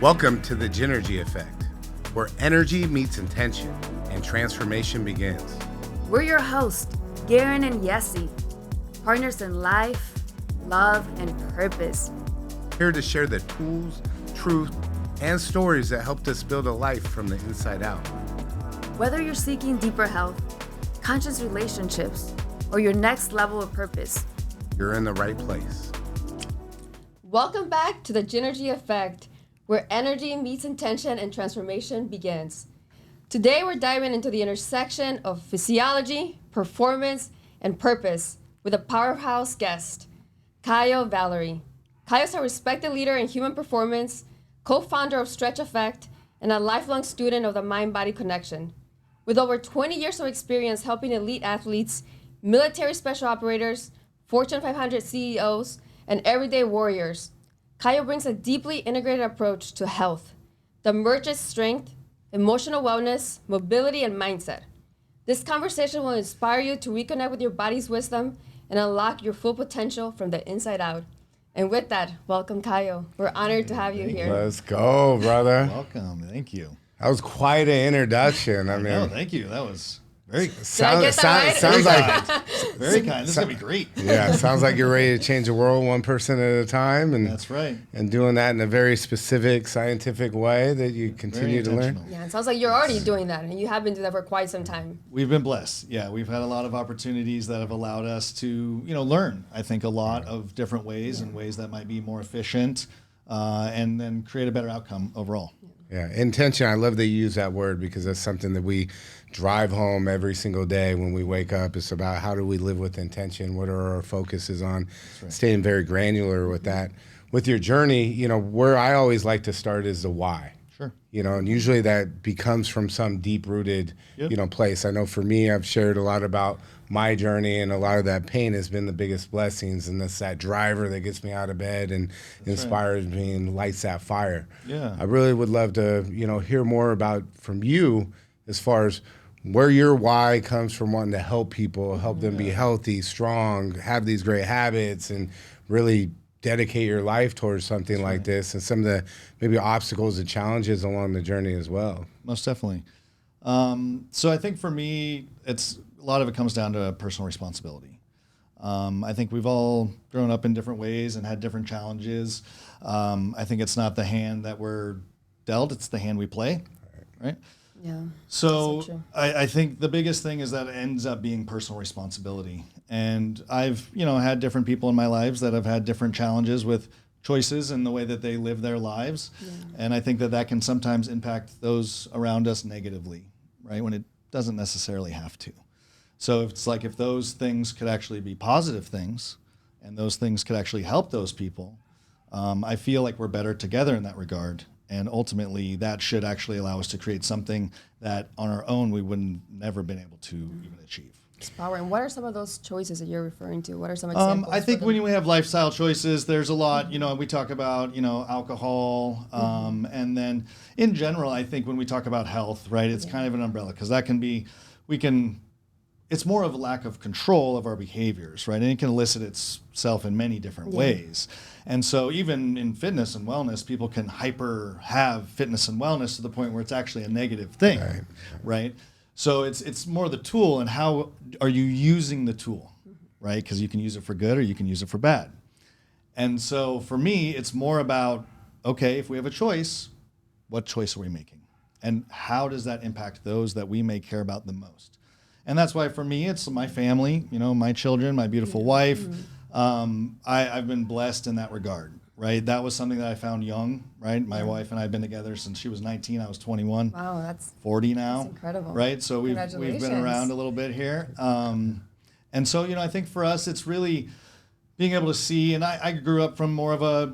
Welcome to the Gynergy Effect, where energy meets intention and transformation begins. We're your hosts, Garin and Yesi, partners in life, love, and purpose. Here to share the tools, truth, and stories that helped us build a life from the inside out. Whether you're seeking deeper health, conscious relationships, or your next level of purpose, you're in the right place. Welcome back to the Gynergy Effect, where energy meets intention and transformation begins. Today we're diving into the intersection of physiology, performance, and purpose with a powerhouse guest, Kyle Valery. Kyle's a respected leader in human performance, co-founder of Stretch Effect, and a lifelong student of the mind-body connection. With over 20 years of experience helping elite athletes, military special operators, Fortune 500 CEOs, and everyday warriors, Kyle brings a deeply integrated approach to health that merges strength, emotional wellness, mobility, and mindset. This conversation will inspire you to reconnect with your body's wisdom and unlock your full potential from the inside out. And with that, welcome, Kyle. We're honored to have you here. Let's go, brother. Welcome. Thank you. That was quite an introduction. No, thank you. That was very sounds like very kind. This is gonna be great. Yeah, sounds like you're ready to change the world one person at a time, and that's right. And doing that in a very specific, scientific way that you continue to learn. Yeah, it sounds like you're already doing that, and you have been doing that for quite some time. We've been blessed. Yeah, we've had a lot of opportunities that have allowed us to, learn. I think a lot of different ways and ways that might be more efficient, and then create a better outcome overall. Yeah, intention. I love that you use that word because that's something that we drive home every single day when we wake up. It's about how do we live with intention? What are our focuses on? Right. Staying very granular with that. With your journey, where I always like to start is the why. Sure. And usually that becomes from some deep-rooted, place. I know for me, I've shared a lot about my journey, and a lot of that pain has been the biggest blessings, and that's that driver that gets me out of bed and inspires me and lights that fire. Yeah. I really would love to, hear more about from you as far as where your why comes from, wanting to help people, help them be healthy, strong, have these great habits, and really dedicate your life towards something like this, and some of the maybe obstacles and challenges along the journey as well. Most definitely. So I think for me, a lot of it comes down to personal responsibility. I think we've all grown up in different ways and had different challenges. I think it's not the hand that we're dealt, it's the hand we play, right? Yeah. So I think the biggest thing is that it ends up being personal responsibility. And I've, had different people in my lives that have had different challenges with choices and the way that they live their lives. Yeah. And I think that can sometimes impact those around us negatively, right? When it doesn't necessarily have to. So it's like if those things could actually be positive things and those things could actually help those people, I feel like we're better together in that regard. And ultimately, that should actually allow us to create something that on our own we wouldn't never been able to even achieve. It's power. And what are some of those choices that you're referring to? What are some examples? I think when we have lifestyle choices, there's a lot, we talk about, alcohol. And then in general, I think when we talk about health, right, it's kind of an umbrella because that can be, it's more of a lack of control of our behaviors, right? And it can elicit itself in many different ways. And so even in fitness and wellness, people can have fitness and wellness to the point where it's actually a negative thing, right? So it's more the tool and how are you using the tool, right? Because you can use it for good or you can use it for bad. And so for me, it's more about, okay, if we have a choice, what choice are we making? And how does that impact those that we may care about the most? And that's why for me, it's my family, my children, my beautiful wife. I've been blessed in that regard, right? That was something that I found young, right? My wife and I have been together since she was 19. I was 21. Wow, that's 40 now. That's incredible. Right? So we've been around a little bit here. And so, I think for us, it's really being able to see, and I grew up from more of a,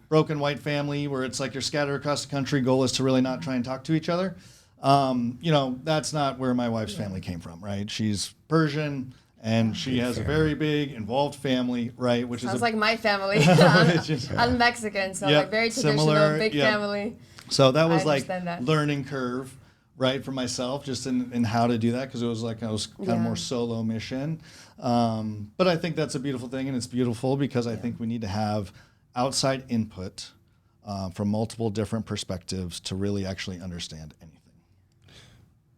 broken white family where it's like you're scattered across the country. Goal is to really not try and talk to each other. That's not where my wife's family came from, right? She's Persian, and she has a very big, involved family, right? Which sounds like my family. I'm Mexican, so very traditional, similar, big family. So that was like learning curve, right, for myself, just in how to do that, because it was like I was kind of more solo mission. But I think that's a beautiful thing, and it's beautiful because I think we need to have outside input from multiple different perspectives to really actually understand anything.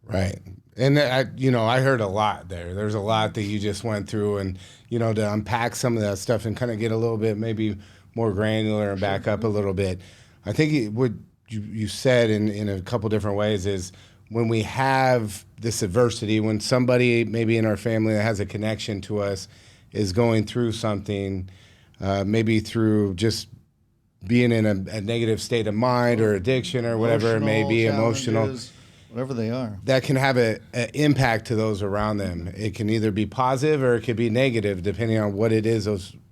Right. And I heard a lot there. There's a lot that you just went through, and, to unpack some of that stuff and kind of get a little bit maybe more granular and back up a little bit. I think what you said in a couple different ways is when we have this adversity, when somebody maybe in our family that has a connection to us is going through something, maybe through just being in a negative state of mind or addiction or whatever it may be, emotional, whatever they are, that can have an impact to those around them. It can either be positive or it could be negative, depending on what it is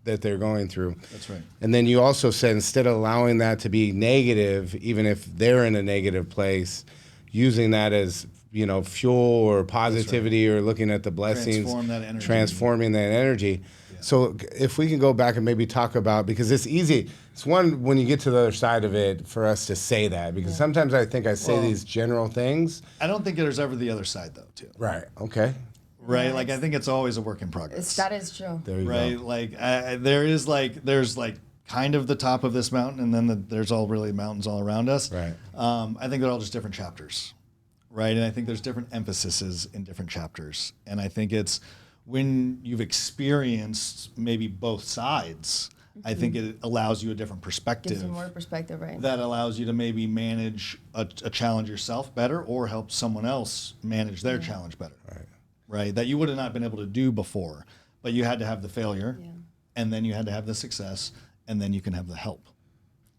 that they're going through. That's right. And then you also said, instead of allowing that to be negative, even if they're in a negative place, using that as fuel or positivity, or looking at the blessings, transforming that energy. Yeah. So if we can go back and maybe talk about, because it's easy. It's one when you get to the other side of it for us to say that, because sometimes I think I say these general things. I don't think there's ever the other side though, too. Right. Okay. Right. Like I think it's always a work in progress. That is true. There you go. Like there's kind of the top of this mountain, and then there's all really mountains all around us. Right. I think they're all just different chapters. Right. And I think there's different emphases in different chapters. And I think it's when you've experienced maybe both sides, I think it allows you a different perspective. Gives you more perspective, right? That allows you to maybe manage a challenge yourself better, or help someone else manage their challenge better. Right. That you would have not been able to do before, but you had to have the failure, and then you had to have the success, and then you can have the help.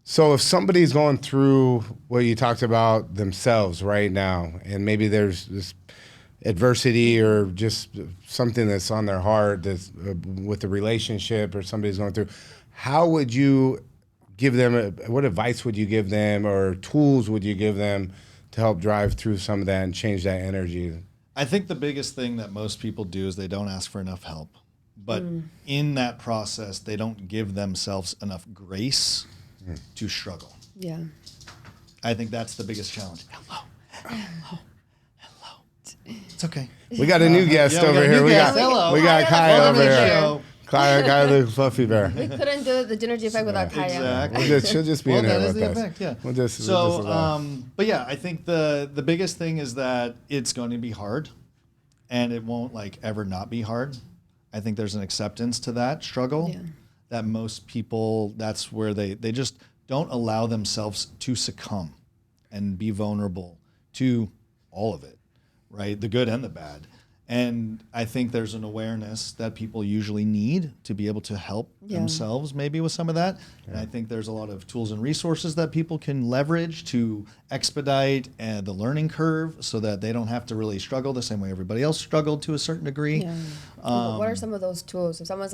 So if somebody's going through what you talked about themselves right now, and maybe there's this adversity or just something that's on their heart that's with a relationship, or somebody's going through, how would you give them, what advice would you give them, or tools would you give them to help drive through some of that and change that energy? I think the biggest thing that most people do is they don't ask for enough help. But in that process, they don't give themselves enough grace to struggle. Yeah. I think that's the biggest challenge. Hello. It's okay. We got a new guest over here. We got Kyle over here. Kyle the fluffy bear. We couldn't do the Gynergy Effect without Kyle. Exactly. She'll just be in here with us. Effect, yeah. We'll just but yeah, I think the biggest thing is that it's going to be hard, and it won't ever not be hard. I think there's an acceptance to that struggle that most people, that's where they just don't allow themselves to succumb and be vulnerable to all of it, right? The good and the bad. And I think there's an awareness that people usually need to be able to help themselves maybe with some of that. And I think there's a lot of tools and resources that people can leverage to expedite the learning curve, so that they don't have to really struggle the same way everybody else struggled to a certain degree. Yeah. What are some of those tools? If someone's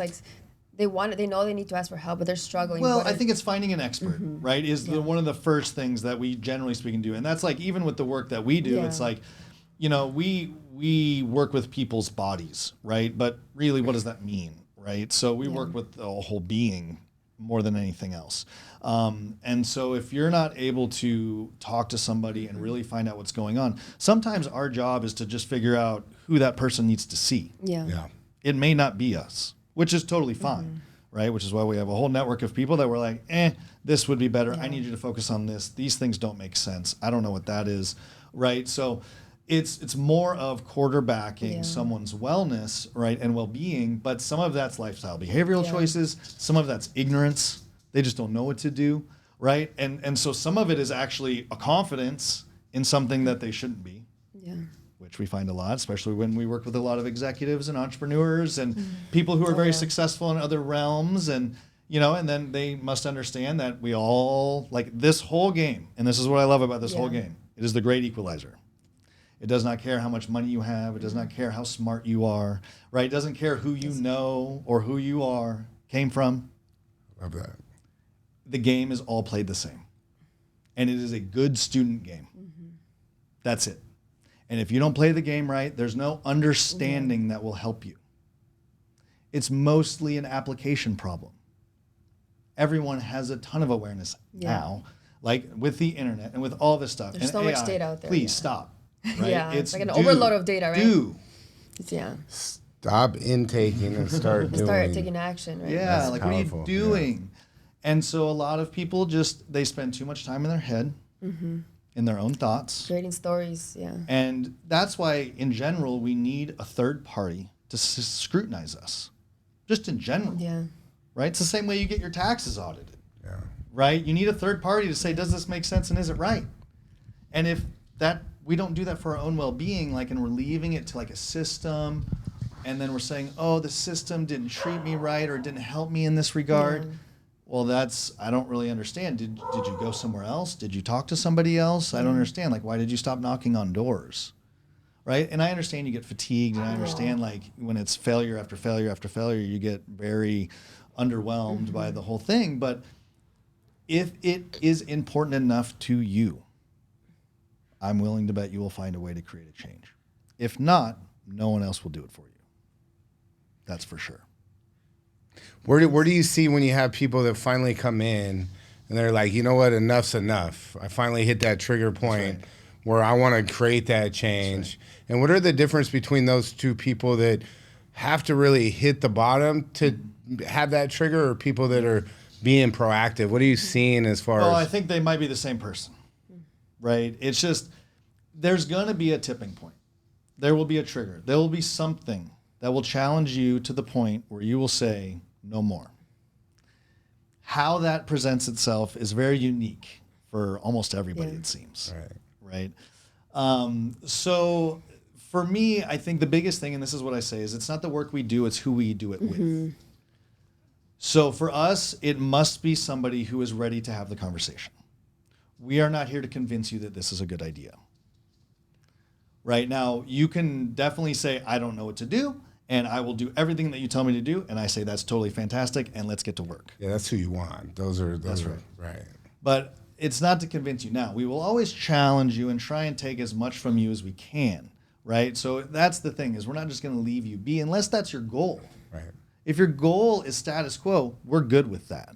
they know they need to ask for help, but they're struggling. Well, I think it's finding an expert, right? Is one of the first things that we generally speaking do. And that's even with the work that we do, it's we work with people's bodies, right? But really, what does that mean, right? So we work with the whole being more than anything else. And so if you're not able to talk to somebody and really find out what's going on, sometimes our job is to just figure out who that person needs to see. Yeah. It may not be us, which is totally fine, right? Which is why we have a whole network of people that were this would be better. I need you to focus on this. These things don't make sense. I don't know what that is, right? So it's more of quarterbacking someone's wellness, right, and well-being, but some of that's lifestyle, behavioral choices, some of that's ignorance. They just don't know what to do, right? And so some of it is actually a confidence in something that they shouldn't be, which we find a lot, especially when we work with a lot of executives and entrepreneurs and people who are very successful in other realms, and and then they must understand that we all, this whole game, and this is what I love about this whole game, it is the great equalizer. It does not care how much money you have. It does not care how smart you are, right? It doesn't care who you know or who you came from. Love that. The game is all played the same. And it is a good student game. That's it. And if you don't play the game right, there's no understanding that will help you. It's mostly an application problem. Everyone has a ton of awareness now, with the internet and with all this stuff. There's and so AI, much data out there. Please stop. Right? It's like an overload of data, right? Stop intaking and start doing. Start taking action, right? Yeah, That's what powerful. are you doing? And so a lot of people they spend too much time in their head, in their own thoughts. Creating stories, yeah. And that's why, in general, we need a third party to scrutinize us, just in general. Yeah. Right? It's the same way you get your taxes audited. Yeah. Right? You need a third party to say, does this make sense and is it right? And if we don't do that for our own well-being, like, and we're leaving it to like a system, and then we're saying, oh, the system didn't treat me right or didn't help me in this regard. Yeah. Well, I don't really understand. Did you go somewhere else? Did you talk to somebody else? I don't understand. Like, why did you stop knocking on doors? Right? And I understand you get fatigued, and I understand like when it's failure after failure after failure, you get very underwhelmed by the whole thing. But if it is important enough to you, I'm willing to bet you will find a way to create a change. If not, no one else will do it for you. That's for sure. Where do you see when you have people that finally come in and they're like, you know what, enough's enough. I finally hit that trigger point where I want to create that change. And what are the difference between those two people that have to really hit the bottom to have that trigger, or people that are being proactive? What are you seeing as far as? I think they might be the same person, right? It's just, there's going to be a tipping point. There will be a trigger. There will be something that will challenge you to the point where you will say, no more. How that presents itself is very unique for almost everybody, it seems. Right? So for me, I think the biggest thing, and this is what I say, is it's not the work we do, it's who we do it with. So for us, it must be somebody who is ready to have the conversation. We are not here to convince you that this is a good idea. Right now, you can definitely say, I don't know what to do, and I will do everything that you tell me to do. And I say, that's totally fantastic, and let's get to work. Yeah, that's who you want. Those are right. But it's not to convince you. Now, we will always challenge you and try and take as much from you as we can, right? So that's the thing, is we're not just going to leave you be, unless that's your goal. Right. If your goal is status quo, we're good with that,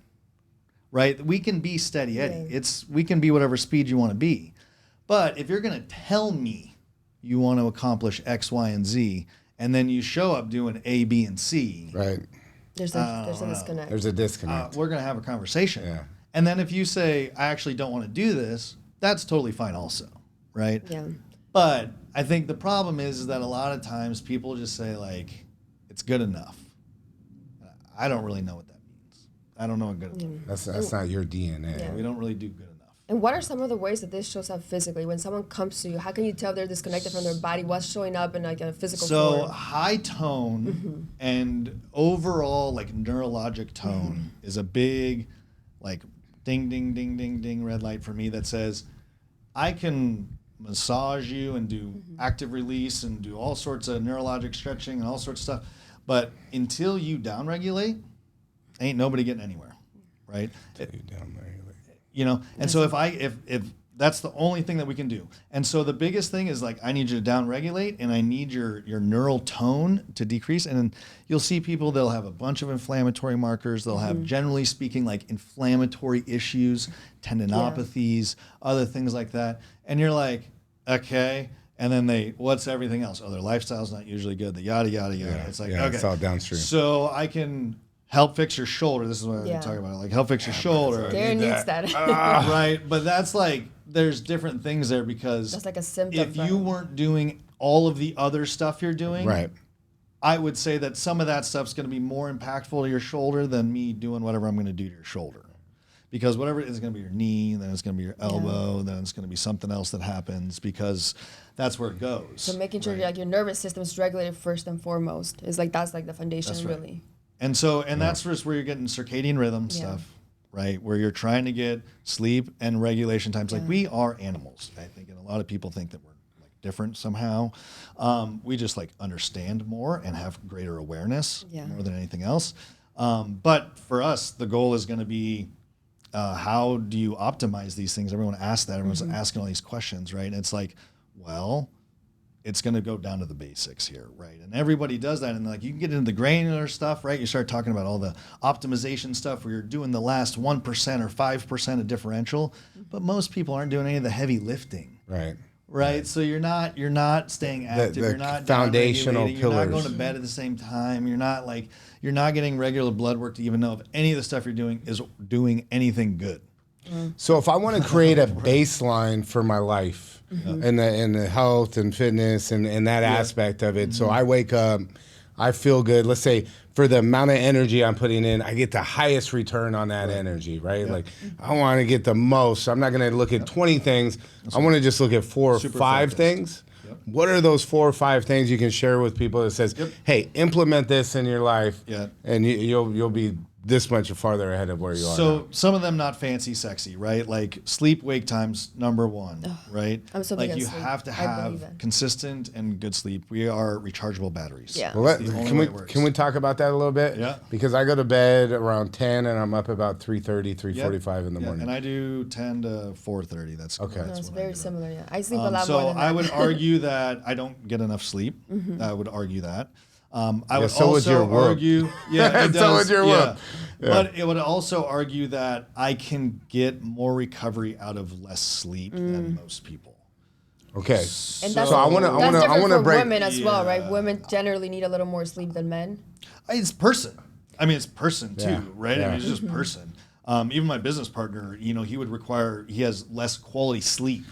right? We can be steady Eddie. We can be whatever speed you want to be. But if you're going to tell me you want to accomplish X, Y, and Z, and then you show up doing A, B, and C. Right. There's a disconnect. There's a disconnect. We're going to have a conversation. Yeah. And then if you say, I actually don't want to do this, that's totally fine also, right? Yeah. But I think the problem is that a lot of times people just say, like, it's good enough. I don't really know what that means. I don't know what good enough means. That's not your DNA. Yeah. We don't really do good enough. And what are some of the ways that this shows up physically? When someone comes to you, how can you tell they're disconnected from their body? What's showing up in like a physical form? High tone and overall like neurologic tone is a big like ding, ding, ding, ding, ding red light for me that says I can massage you and do active release and do all sorts of neurologic stretching and all sorts of stuff. But until you downregulate, ain't nobody getting anywhere, right? You know, and so if that's the only thing that we can do. And so the biggest thing is like, I need you to downregulate and I need your neural tone to decrease. And then you'll see people, they'll have a bunch of inflammatory markers. They'll have, generally speaking, like inflammatory issues, tendinopathies, other things like that. And you're like, okay. And then what's everything else? Oh, their lifestyle's not usually good. The yada, yada, yada. Yeah. It's like, yeah, okay. It's all downstream. So I can help fix your shoulder. This is what I'm talking about. Like help fix your shoulder. Garin needs that. Right. But that's like, there's different things there because that's like a symptom. If you weren't doing all of the other stuff you're doing, right, I would say that some of that stuff's going to be more impactful to your shoulder than me doing whatever I'm going to do to your shoulder. Because whatever it is going to be your knee, then it's going to be your elbow, then it's going to be something else that happens because that's where it goes. So making sure like your nervous system is regulated first and foremost is like that's like the foundation really. And so that's just where you're getting circadian rhythm stuff, right? Where you're trying to get sleep and regulation times. Like we are animals, I think, and a lot of people think that we're like different somehow. We just like understand more and have greater awareness more than anything else. But for us, the goal is going to be how do you optimize these things? Everyone asks that. Everyone's asking all these questions, right? And it's like, well, it's going to go down to the basics here, right? And everybody does that. And like you can get into the granular stuff, right? You start talking about all the optimization stuff where you're doing the last 1% or 5% of differential, but most people aren't doing any of the heavy lifting. Right. right? So you're not staying active. the You're not foundational downregulating, You're not going pillars. to bed at the same time. You're not getting regular blood work to even know if any of the stuff you're doing is doing anything good. So if I want to create a baseline for my life and the health and fitness and that aspect of it, so I wake up, I feel good. Let's say for the amount of energy I'm putting in, I get the highest return on that energy, right? Like I want to get the most. I'm not going to look at 20 things. I want to just look at 4 or 5 focused. things. What are those 4 or 5 things you can share with people that says, hey, implement this in your life, and you'll be this much farther ahead of where you are So now. some of them not fancy, sexy, right? Like sleep wake times number 1, right? I'm so like big on you sleep. have to I believe have that. consistent and good sleep. We are rechargeable batteries. Yeah. Well, the only can way we it works. can we talk about that a little bit? Yeah. Because I go to bed around 10 and I'm up about 3:30, 3:45 in the morning. And I do 10 to 4:30. That's Okay. No, That's it's when I very get up. similar. Yeah, I sleep a lot more So than that. I would argue that I don't get enough sleep. I would argue that. I would so would your also whoop. argue, yeah, it So does, would your yeah. whoop. Yeah. But it would also argue that I can get more recovery out of less sleep than most people. Okay. And So that's, I wanna- I that's wanna- I different wanna for break- women as well, right? Yeah. Women generally need a little more sleep than men. It's person. I mean, it's person too, Yeah. right? I Yeah. mean, it's just person. Even my business partner, he has less quality sleep.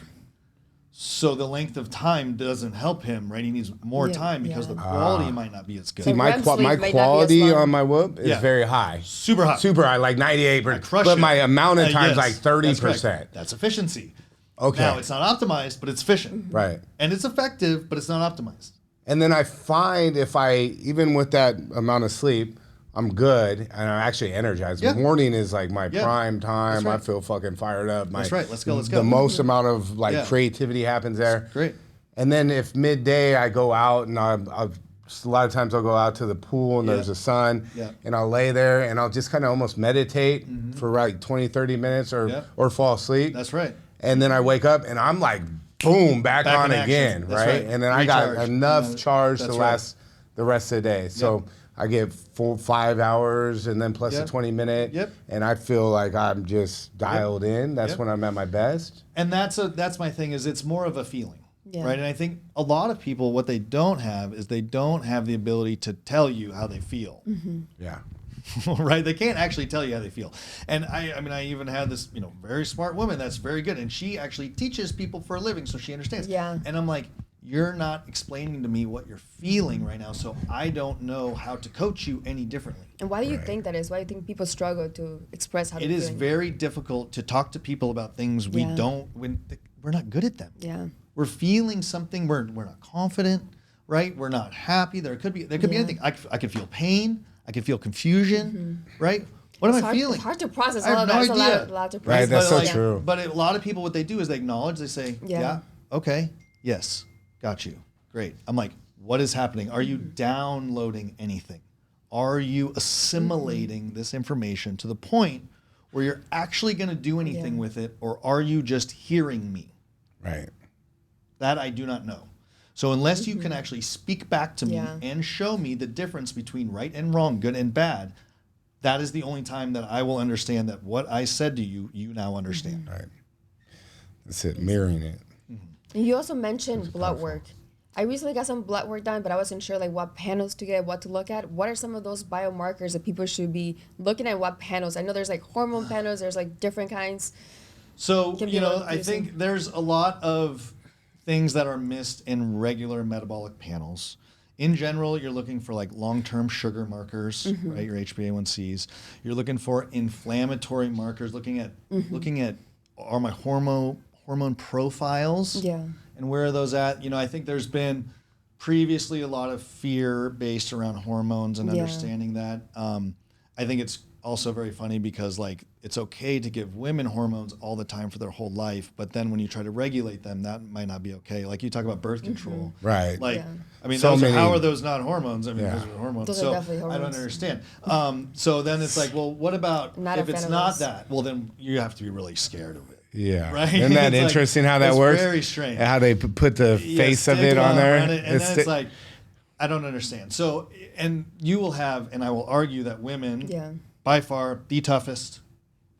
So the length of time doesn't help him, right? He needs more Yeah, time because yeah. the quality might not be as good. See, my REM my sleep may not be as quality long. on my whoop is Yeah. very high. Super high. Super high, like I 98%. crush But it. my amount of times Yes, like that's 30%. correct. That's efficiency. Okay. Now, it's not optimized, but it's efficient. Right. And it's effective, but it's not optimized. And then I find even with that amount of sleep, I'm good and I'm actually energized. Yeah. Morning is like my Yeah. prime time. That's right. I feel fucking fired up. That's right. Let's go. The most amount of like Yeah. creativity happens there. Great. And then if midday I go out and a lot of times I'll go out to the pool and Yeah. there's a sun Yeah. and I'll lay there and I'll just kind of almost meditate for like 20, 30 minutes Yeah. or fall asleep. That's right. And then I wake up and I'm like, boom, back Back on in action. again, That's right? right. And then I got Recharged. enough Yeah, charge to that's right. last the rest of the day. So I get 5 hours and then plus Yep. a 20-minute. Yep. And I feel like I'm just dialed in. That's Yep. when I'm at my best. And that's my thing is it's more of a feeling. Yeah. Right. And I think a lot of people, what they don't have is they don't have the ability to tell you how they feel. Yeah. Right? They can't actually tell you how they feel. And I mean, I even had this, very smart woman that's very good. And she actually teaches people for a living, so she understands. Yeah. And I'm like, you're not explaining to me what you're feeling right now, so I don't know how to coach you any differently. And why do you think that is? Why do you think people struggle to express how It they're is feeling? very difficult to talk to people about things we Yeah. don't, we're not good at them. Yeah. We're feeling something, we're not confident, right? We're not happy. There could be Yeah. anything. I could feel pain. I could feel confusion, right? What It's am I hard, feeling? It's hard to process I have all of no that. It's a idea. lot to Right, process. that's But so true. But a lot of people, what they do is they acknowledge, they say, Yeah. yeah, okay, yes, got you, great. I'm like, what is happening? Are you downloading anything? Are you assimilating this information to the point where you're actually going to do anything Yeah. with it, or are you just hearing me? Right. That I do not know. So unless you can actually speak back to me Yeah. and show me the difference between right and wrong, good and bad, that is the only time that I will understand that what I said to you, you now understand. Right. That's it. Mirroring it. And you also mentioned blood work. I recently got some blood work done, but I wasn't sure like what panels to get, what to look at. What are some of those biomarkers that people should be looking at? What panels? I know there's like hormone panels. There's like different kinds. So, Can be a little I confusing. think there's a lot of things that are missed in regular metabolic panels. In general, you're looking for like long-term sugar markers, right? Your HbA1cs. You're looking for inflammatory markers, looking at are my hormone profiles? Yeah. And where are those at? I think there's been previously a lot of fear based around hormones and Yeah. understanding that. I think it's also very funny because like it's okay to give women hormones all the time for their whole life, but then when you try to regulate them, that might not be okay. Like you talk about birth control, Right. Like, Yeah. I mean, So how many- are those not hormones? I mean, Yeah. those are hormones. Those are so definitely I don't hormones. understand. So then it's like, well, what about Not a if it's fan of not those. that? Well, then you have to be really scared of it. Yeah. Right? Isn't that It's like- interesting how that it's works? very strange. How they put the Yeah, face of it stigma on there. around it, and then sti- it's like, I don't understand. So, and you will have, and I will argue that women, Yeah. by far, the toughest.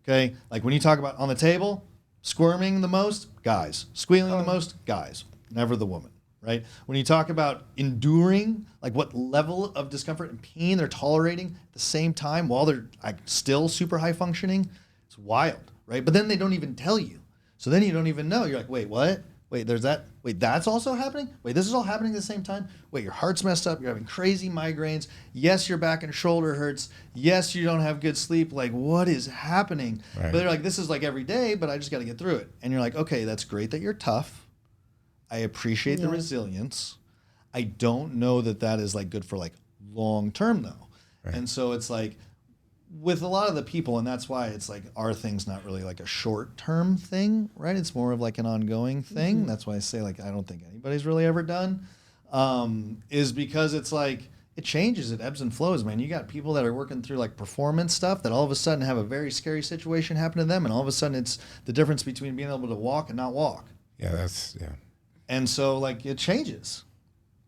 Okay, like when you talk about on the table, squirming the most, guys. Squealing the most, guys. never the woman, right? When you talk about enduring, like what level of discomfort and pain they're tolerating at the same time while they're like still super high functioning, it's wild, right? But then they don't even tell you. So then you don't even know. You're like, wait, what? Wait, there's that. Wait, that's also happening? Wait, this is all happening at the same time? Wait, your heart's messed up. You're having crazy migraines. Yes, your back and shoulder hurts. Yes, you don't have good sleep. Like, what is happening? Right. But they're like, this is like every day, but I just got to get through it. And you're like, okay, that's great that you're tough. I appreciate the resilience. I don't know that that is like good for like long term though. Right. And so it's like, with a lot of the people, and that's why it's like our thing's not really like a short-term thing, right? It's more of like an ongoing thing. That's why I say like I don't think anybody's really ever done, is because it's like it changes, it ebbs and flows, man. You got people that are working through like performance stuff that all of a sudden have a very scary situation happen to them, and all of a sudden it's the difference between being able to walk and not walk. Yeah, And so like it changes.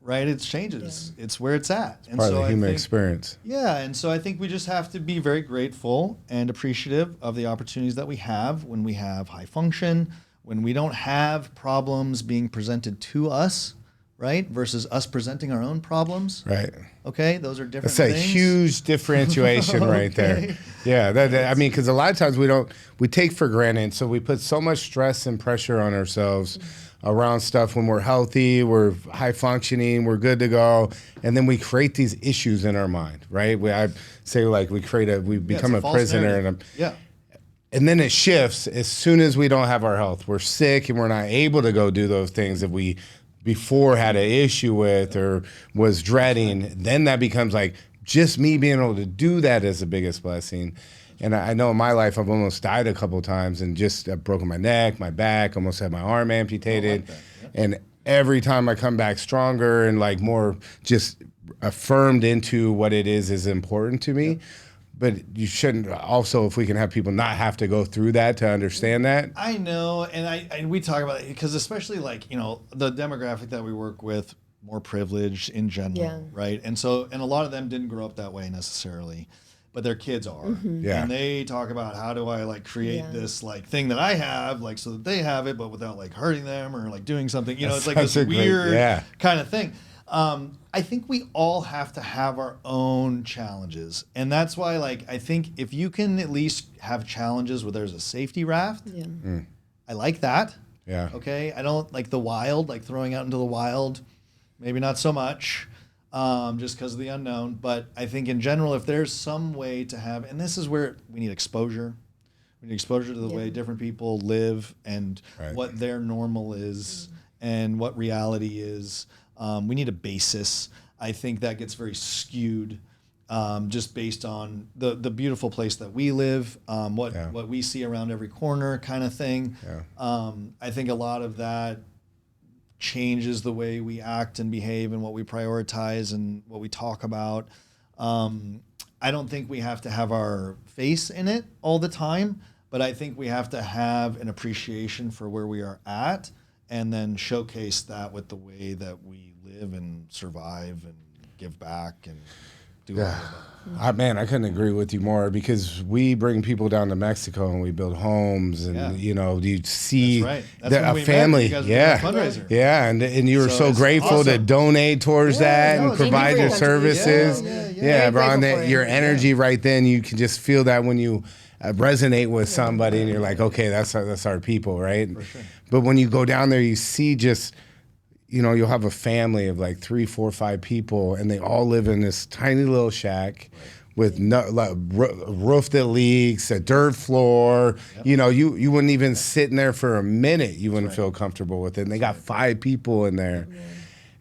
Right, it changes. Yeah. It's where it's at. And part so of the human experience. Yeah, and so I think we just have to be very grateful and appreciative of the opportunities that we have when we have high function, when we don't have problems being presented to us, right, versus us presenting our own problems. Right. Okay, those are different things. That's a things. Huge differentiation right there. Yeah, I mean, because a lot of times we take for granted, so we put so much stress and pressure on ourselves around stuff when we're healthy, we're high functioning, we're good to go, and then we create these issues in our mind, right? I say like we become a prisoner, and then it shifts as soon as we don't have our health. We're sick and we're not able to go do those things that we before had an issue with or was dreading. Then that becomes like just me being able to do that is the biggest blessing. And I know in my life, I've almost died a couple of times and just broken my neck, my back, almost had my arm amputated. And every time I come back stronger and like more just affirmed into what it is important to me. But you shouldn't also, if we can have people not have to go through that to understand that. I know. And we talk about it because especially like, the demographic that we work with, more privileged in general, right? And so, and a lot of them didn't grow up that way necessarily. But their kids are. Yeah. And they talk about how do I like create this like thing that I have, like so that they have it, but without like hurting them or like doing something. It's like this weird kind of thing. I think we all have to have our own challenges. And that's why like I think if you can at least have challenges where there's a safety raft, I like that. Yeah. Okay. I don't like the wild, like throwing out into the wild, maybe not so much. Just because of the unknown. But I think in general, if there's some way to have, and this is where we need exposure. We need exposure to the way different people live and what their normal is and what reality is. We need a basis. I think that gets very skewed just based on the beautiful place that we live, what we see around every corner kind of thing. Yeah. I think a lot of that changes the way we act and behave and what we prioritize and what we talk about. I don't think we have to have our face in it all the time, but I think we have to have an appreciation for where we are at and then showcase that with the way that we live and survive and give back and do all of that. I couldn't agree with you more because we bring people down to Mexico and we build homes and you see a family. And you were so grateful to donate towards that and provide your services. Bro, and your energy right then, you can just feel that when you resonate with somebody and you're like, okay, that's our people, right? For sure. But when you go down there, you see just you'll have a family of like 3, 4, 5 people, and they all live in this tiny little shack with roof that leaks, a dirt floor. You wouldn't even sit in there for a minute. You wouldn't feel comfortable with it. And they got 5 people in there.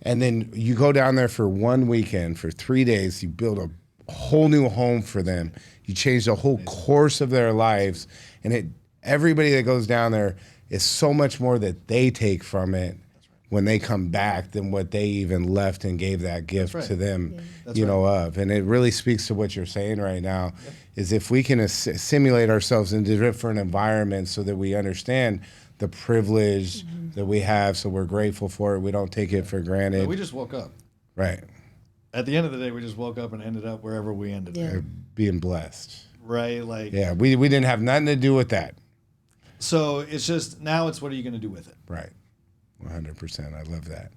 And then you go down there for one weekend, for 3 days, you build a whole new home for them. You change the whole course of their lives. And everybody that goes down there is so much more that they take from it when they come back than what they even left and gave that gift to them, of. And it really speaks to what you're saying right now, is if we can simulate ourselves into different environments so that we understand the privilege that we have, so we're grateful for it, we don't take it for granted. We just woke up. Right. At the end of the day, we just woke up and ended up wherever we ended up. Being blessed. Right, like. Yeah, we didn't have nothing to do with that. So it's just, now it's what are you going to do with it? Right. 100%. I love that.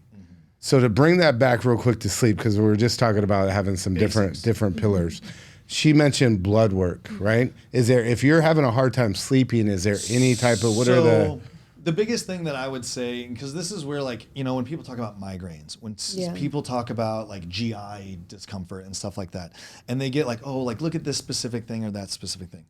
So to bring that back real quick to sleep, because we were just talking about having some different pillars. She mentioned blood work, right? Is there, if you're having a hard time sleeping, is there any type of, what are the biggest thing that I would say, because this is where, like, you know, when people talk about migraines, when people talk about like GI discomfort and stuff like that, and they get like, oh, like look at this specific thing or that specific thing.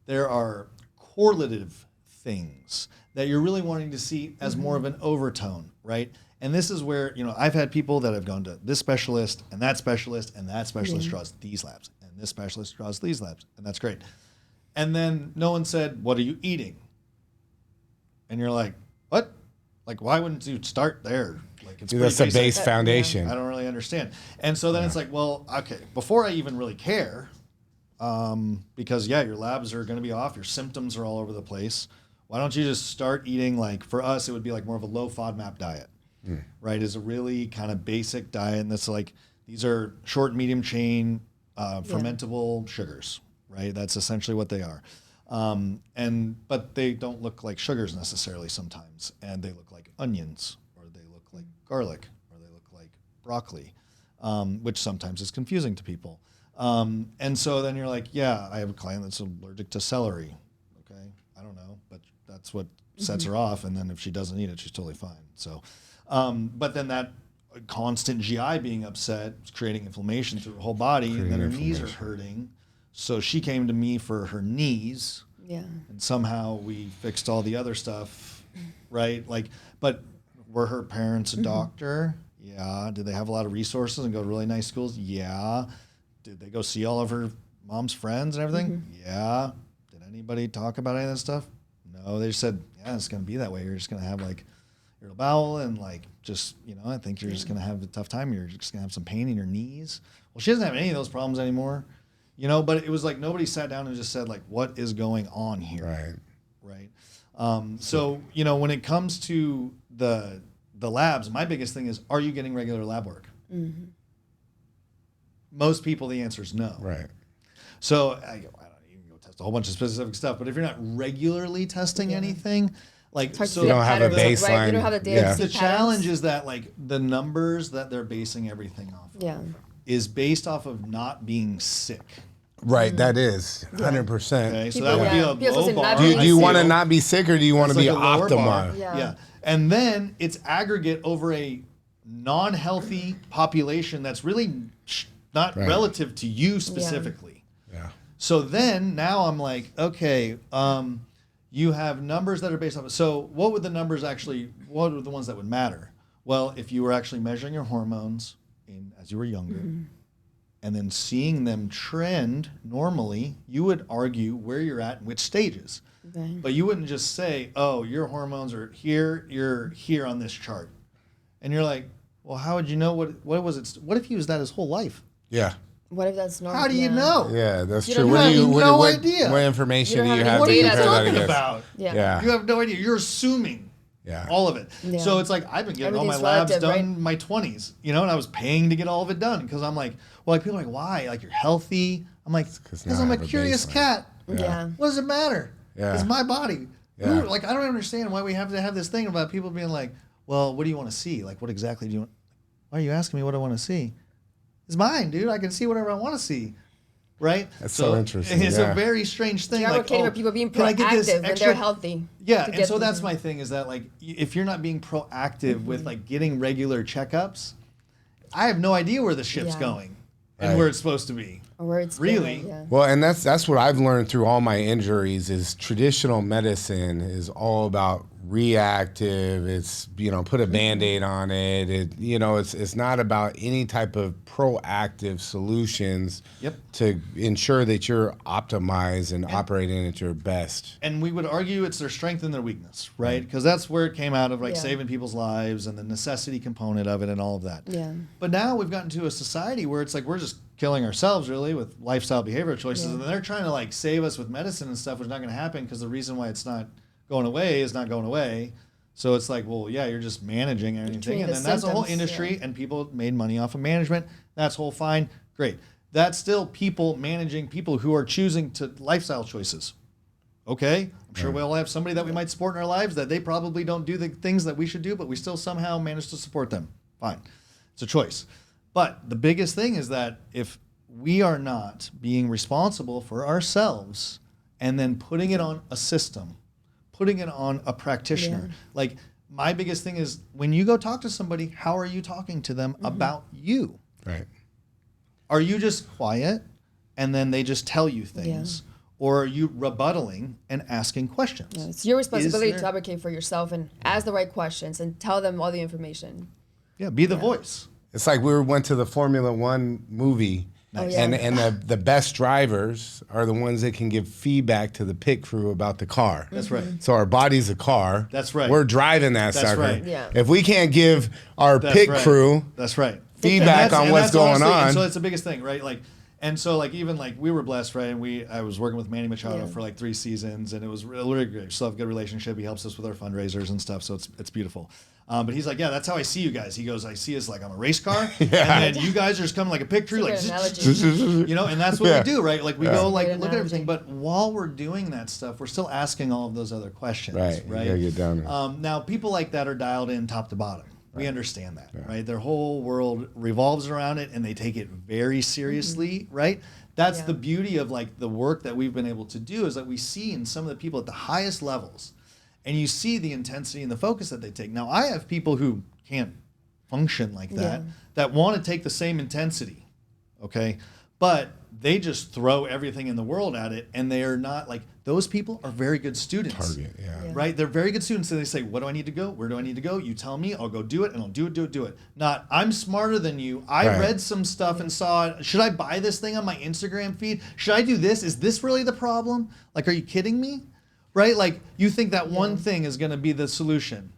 There are correlative things that you're really wanting to see as more of an overtone, right? And this is where, you know, I've had people that have gone to this specialist and that specialist draws these labs and this specialist draws these labs, and that's great. And then no one said, what are you eating? And you're like, what? Like, why wouldn't you start there? Like, it's that's the base foundation. I don't really understand. And so then it's like, well, okay, before I even really care, because your labs are going to be off, your symptoms are all over the place. Why don't you just start eating, like, for us, it would be like more of a low FODMAP diet, right? Is a really kind of basic diet. And that's like, these are short, medium chain, fermentable sugars, right? That's essentially what they are. But they don't look like sugars necessarily sometimes, and they look like onions, or they look like garlic, or they look like broccoli, which sometimes is confusing to people. And so then you're like, I have a client that's allergic to celery. Okay, I don't know, but that's what sets her off. And then if she doesn't eat it, she's totally fine. So, but then that constant GI being upset is creating inflammation through her whole body, and then her knees are hurting. So she came to me for her knees. Yeah. And somehow we fixed all the other stuff, right? Like, but were her parents a doctor? Yeah. Did they have a lot of resources and go to really nice schools? Yeah. Did they go see all of her mom's friends and everything? Yeah. Did anybody talk about any of that stuff? No. They just said, it's going to be that way. You're just going to have like irritable bowel and like just, I think you're just going to have a tough time. You're just going to have some pain in your knees. Well, she doesn't have any of those problems anymore. But it was like nobody sat down and just said, like, what is going on here? Right. So, when it comes to the labs, my biggest thing is, are you getting regular lab work? Most people, the answer is no. Right. So I don't even go test a whole bunch of specific stuff, but if you're not regularly testing anything, like, so you don't have a baseline. Right? You don't have the data. The challenge is that, like, the numbers that they're basing everything off of is based off of not being sick. Right, that is 100%. Okay, so that would be a low bar. Do you want to not be sick, or do you want to be like optimal? Yeah. And then it's aggregate over a non-healthy population that's really not relative to you specifically. Yeah. So then now I'm like, okay, you have numbers that are based on. So what would the numbers actually? What are the ones that would matter? Well, if you were actually measuring your hormones as you were younger. And then seeing them trend normally, you would argue where you're at and which stages. Right. But you wouldn't just say, oh, your hormones are here, you're here on this chart. And you're like, well, how would you know what was it? What if he was that his whole life? Yeah. What if that's normal? How do you know? Yeah, that's You true. don't What have do you, no what, idea. What information do you have what to are you compare that talking against? about? Yeah. You have no idea. You're assuming. Yeah. All of it. Yeah. So it's like I've been getting all my Everything's labs relative, done right? in my 20s, and I was paying to get all of it done because I'm like, well, like people are like, why? Like you're healthy. I'm like, because now I'm I a have a curious baseline. cat. Yeah. What does it matter? Yeah. It's my body. Yeah. Like I don't understand why we have to have this thing about people being like, well, what do you want to see? Like what exactly do you want? Why are you asking me what I want to see? It's mine, dude. I can see whatever I want to see. Right? That's so interesting. It's a very strange thing. You're advocating for people being can I get this proactive when extra- they're healthy. Yeah, to and get so that's the- my thing is that like if you're not being proactive with like getting regular checkups, I have no idea where the ship's Yeah. going and Right. where it's supposed to be. Or where it's Really? been, yeah. Well, and that's what I've learned through all my injuries is traditional medicine is all about reactive. It's, put a Band-Aid on it. It's not about any type of proactive solutions Yep. to ensure that you're optimized and operating at your best. And we would argue it's their strength and their weakness, right? Because that's where it came out of like Yeah. saving people's lives and the necessity component of it and all of that. Yeah. But now we've gotten to a society where it's like we're just killing ourselves really with lifestyle behavioral choices, Yeah. and then they're trying to like save us with medicine and stuff, which is not going to happen because the reason why it's not going away is not going away. So it's like, well, yeah, you're just managing everything, treating and the then that's a whole symptoms, industry, yeah. and people made money off of management. That's whole fine, great. That's still people managing people who are choosing to lifestyle choices, Okay, I'm sure we all have somebody that we might support in our lives that they probably don't do the things that we should do, but we still somehow manage to support them. Fine. It's a choice. But the biggest thing is that if we are not being responsible for ourselves and then putting it on a system, putting it on a practitioner, like my biggest thing is when you go talk to somebody, how are you talking to them about you? Right. Are you just quiet and then they just tell you things? Or are you rebuttaling and asking questions? Yeah, it's your responsibility to advocate for yourself and ask the right questions and tell them all the information. Yeah, be the voice. It's like we went to the Formula One movie, and the best drivers are the ones that can give feedback to the pit crew about the car. That's right. So our body's a car. That's right. We're driving that That's sucker. right. Yeah. If we can't give our pit crew that's right feedback on what's going on. And so it's the biggest thing, right? Like, and so like even like we were blessed, right? And I was working with Manny Machado for like 3 seasons, and it was really great. We still have a good relationship. He helps us with our fundraisers and stuff, so it's beautiful. But he's like, yeah, that's how I see you guys. He goes, I see us like I'm a race car, and then you guys are just coming like a pit crew, like you know, and that's what we do, right? Like we go like look at everything, but while we're doing that stuff, we're still asking all of those other questions, right? You gotta get down there. Now people like that are dialed in top to bottom. We understand that, right? Their whole world revolves around it, and they take it very seriously, right? That's the beauty of like the work that we've been able to do is that we see in some of the people at the highest levels, and you see the intensity and the focus that they take. Now, I have people who can't function like that, that want to take the same intensity, okay? But they just throw everything in the world at it, and they are not like, those people are very good students. Target, Right? They're very good students, and they say, what do I need to go? Where do I need to go? You tell me, I'll go do it, and I'll do it. Not, I'm smarter than you. I read some stuff and saw it. Should I buy this thing on my Instagram feed? Should I do this? Is this really the problem? Like, are you kidding me? Right? Like, you think that one thing is going to be the solution.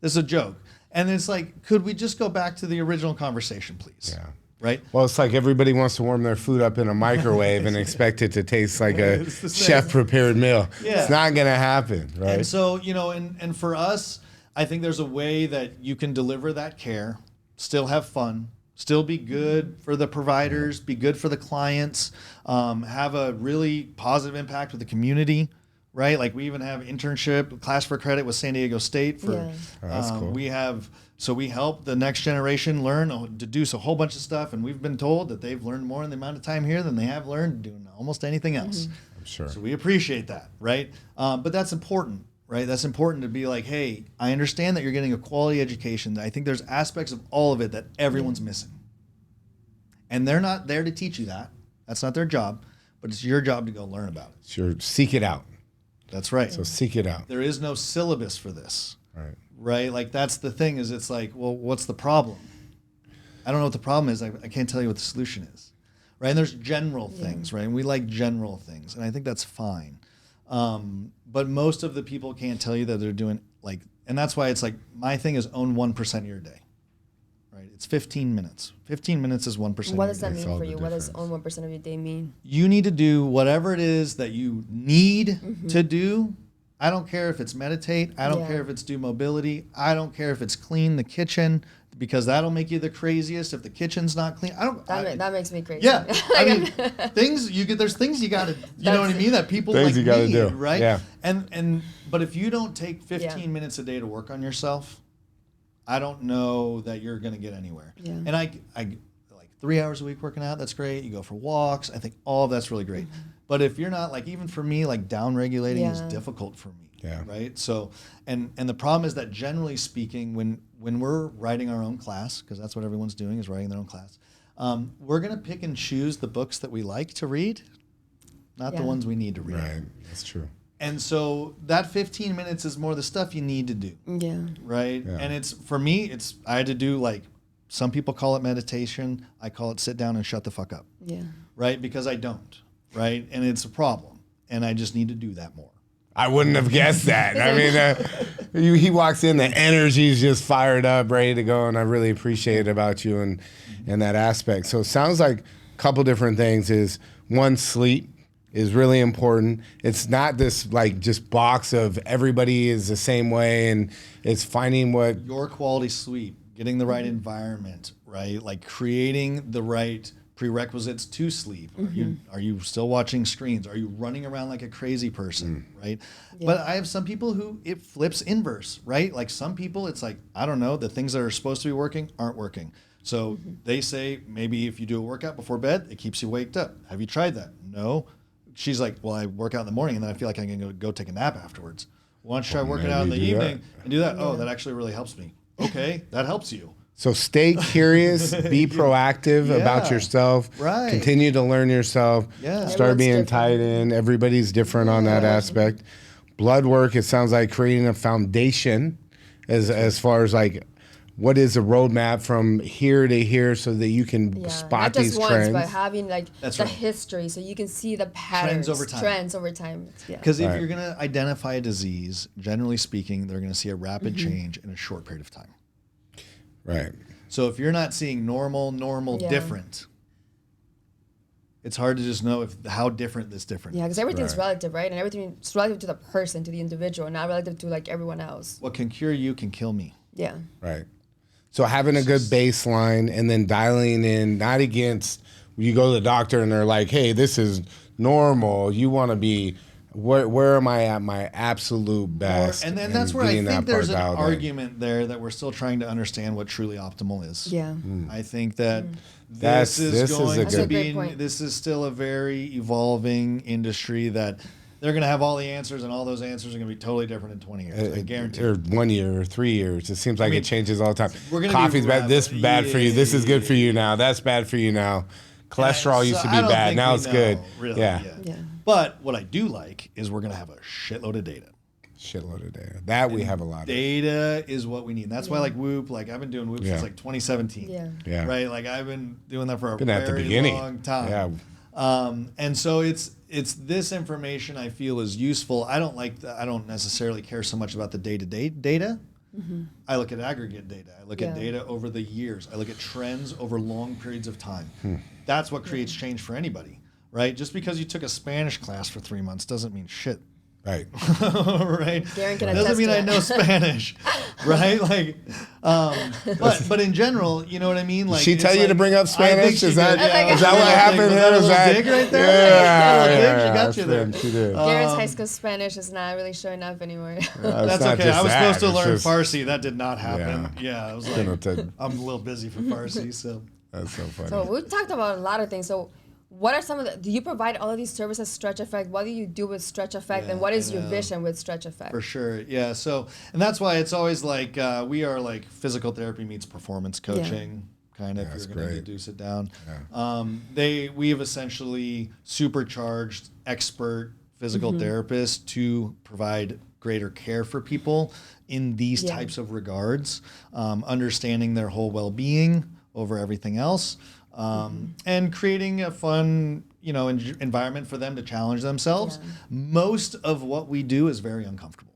This is a joke. And it's like, could we just go back to the original conversation, please? Yeah. Right? Well, it's like everybody wants to warm their food up in a microwave and expect it to taste like a chef-prepared meal. Yeah. It's not going to happen, right? And so, you know, and for us, I think there's a way that you can deliver that care, still have fun, still be good for the providers, be good for the clients, have a really positive impact with the community, right? Like we even have internship, class for credit with San Diego State. For that's cool. We help the next generation learn, deduce a whole bunch of stuff, and we've been told that they've learned more in the amount of time here than they have learned doing almost anything else. I'm sure. So we appreciate that, right? But that's important, right? That's important to be like, hey, I understand that you're getting a quality education. I think there's aspects of all of it that everyone's missing. And they're not there to teach you that. That's not their job, but it's your job to go learn about it. Sure. Seek it out. That's right. So seek it out. There is no syllabus for this. Right. Right? Like that's the thing is it's like, well, what's the problem? I don't know what the problem is. I can't tell you what the solution is. Right? And there's general things, right? And we like general things. And I think that's fine. But most of the people can't tell you that they're doing like, and that's why it's like, my thing is own 1% of your day. Right? It's 15 minutes. 15 minutes is 1%. What does that mean all for the you? What does difference. own 1% of your day mean? You need to do whatever it is that you need to do. I don't care if it's meditate. I don't care if it's do mobility. I don't care if it's clean the kitchen because that'll make you the craziest if the kitchen's not clean. That makes me crazy. Yeah, I mean, there's things you got to, you know what I mean, that people Things like you gotta need, do. right? Yeah. But if you don't take 15 minutes a day to work on yourself, I don't know that you're going to get anywhere. Yeah. And I like 3 hours a week working out. That's great. You go for walks. I think all of that's really great. But if you're not like, even for me, like down regulating is difficult for me. Yeah. Right. So, and the problem is that generally speaking, when we're writing our own class, because that's what everyone's doing is writing their own class, we're going to pick and choose the books that we like to read, not the ones we need to read. Right. That's true. And so that 15 minutes is more the stuff you need to do. Yeah. Right. Yeah. And it's, for me, I had to do like, some people call it meditation. I call it sit down and shut the fuck up. Yeah. Right. Because I don't. Right. And it's a problem. And I just need to do that more. I wouldn't have guessed that. I mean, he walks in, the energy's just fired up, ready to go, and I really appreciate it about you and that aspect. So it sounds like a couple different things is, one, sleep is really important. It's not this like just box of everybody is the same way, and it's finding what Your quality sleep, getting the right environment, right? Like creating the right prerequisites to sleep. Are you still watching screens? Are you running around like a crazy person, right? Yeah. But I have some people who it flips inverse, right? Like some people, it's like, I don't know, the things that are supposed to be working aren't working. So they say maybe if you do a workout before bed, it keeps you waked up. Have you tried that? No. She's like, well, I work out in the morning and then I feel like I can go take a nap afterwards. Why don't you try working out in the evening and do that? Oh, that actually really helps me. Okay, that helps you. So stay curious, be proactive about yourself. Right. Continue to learn yourself. Yeah. Start Everyone's being different. tied in. Everybody's different on that aspect. Blood work, it sounds like creating a foundation as far as like what is a roadmap from here to here so that you can spot not just these once, trends. but having like That's the right. history, so you can see the patterns, Trends over time. Yeah. Because if Right. you're going to identify a disease, generally speaking, they're going to see a rapid change in a short period of time. Right. So if you're not seeing normal, Yeah. different, it's hard to just know how different this different Yeah, is. because everything's Right. relative, right? And everything's relative to the person, to the individual, not relative to like everyone else. What can cure you can kill me. Yeah. Right. So having a good baseline and then dialing in, not against, you go to the doctor and they're like, hey, this is normal. You want to be, where am I at my absolute best? And then that's where I getting think that there's part an dialed in. argument there that we're still trying to understand what truly optimal is. Yeah. I think that This this is is a going good- to That's a be, great point. this is still a very evolving industry that they're going to have all the answers and all those answers are going to be totally different in 20 years. I guarantee. Or 1 year or 3 years. It seems like mean, it changes all the time. we're gonna be Coffee's bad. This rapid- bad for you. This is good yeah. for you now. That's bad for you now. Cholesterol used to So be I don't bad. think Now we it's know, good. Really, Yeah. Yeah. But what I do like is we're going to have a shitload of data. Shitload of data. That we have a lot of. Data is what we need. And that's why like Whoop, like I've been doing Whoop Yeah. since like 2017. Yeah. Yeah. Right? Like I've been doing that for a Been at the very beginning. long time. Yeah. And so it's this information I feel is useful. I don't necessarily care so much about the day-to-day data. I look at aggregate data. I look at Yeah. data over the years. I look at trends over long periods of time. That's what creates change for anybody, right? Just because you took a Spanish class for 3 months doesn't mean shit. Right. Right? Garen can Doesn't attest mean to I that. know Spanish, right? Like, but in general, you know what I mean? Like, She it's tell you to like- bring up I think Spanish? she Is that- did, yeah. is that what happened Was here? that a Is little that- dig right there? Yeah, Little dig? yeah, She got you there. She did. Garen's high school Spanish is not really showing up anymore. That's not okay. just I was that, supposed to it's learn just- Farsi. That did not happen. Yeah, I was Gonna like, take- I'm a little busy for Farsi, so. That's so funny. So we talked about a lot of things. So what are some of the, do you provide all of these services, Stretch Effect? What do you do with Stretch Effect? Yeah, and what is I your know. vision with Stretch Effect? For sure, yeah. So, and that's why it's always like we are like physical therapy meets performance coaching, kind of. That's if you're going to great. deduce it down, we have essentially supercharged expert physical therapists to provide greater care for people in these Yeah. types of regards, understanding their whole well-being over everything else, and creating a fun, environment for them to challenge themselves. Yeah. Most of what we do is very uncomfortable.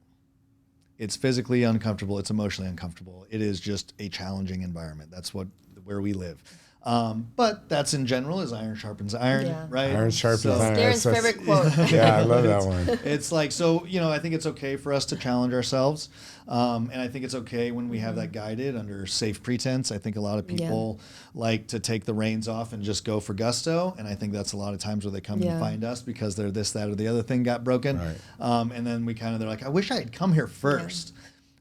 It's physically uncomfortable. It's emotionally uncomfortable. It is just a challenging environment. That's where we live. But that's in general is iron sharpens iron, Yeah. right? Iron sharpens So- iron. Garen's That's- favorite quote. Yeah, I love that one. It's like, so, I think it's okay for us to challenge ourselves. And I think it's okay when we have that guided under safe pretense. I think a lot of people like to take the reins off and just go for gusto. And I think that's a lot of times where they come Yeah. and find us because they're this, that, or the other thing got broken. Right. And then they're like, I wish I had come here first.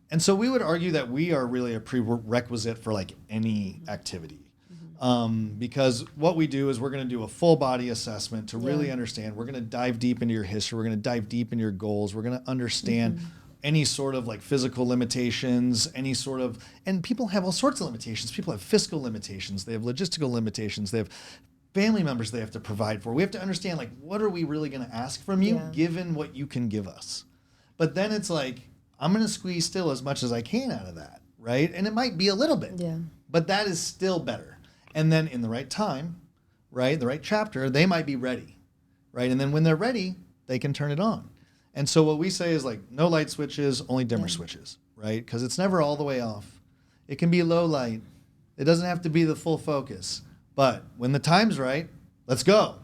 And so we would argue that we are really a prerequisite for like any activity. Because what we do is we're going to do a full body assessment to really understand. We're going to dive deep into your history. We're going to dive deep into your goals. We're going to understand any sort of like physical limitations, and people have all sorts of limitations. People have fiscal limitations. They have logistical limitations. They have family members they have to provide for. We have to understand like, what are we really going to ask from you given what you can give us? But then it's like, I'm going to squeeze still as much as I can out of that, right? And it might be a little bit, but that is still better. And then in the right time, right, the right chapter, they might be ready, right? And then when they're ready, they can turn it on. And so what we say is like no light switches, only dimmer switches, right? Because it's never all the way off. It can be low light. It doesn't have to be the full focus. But when the time's right, let's go,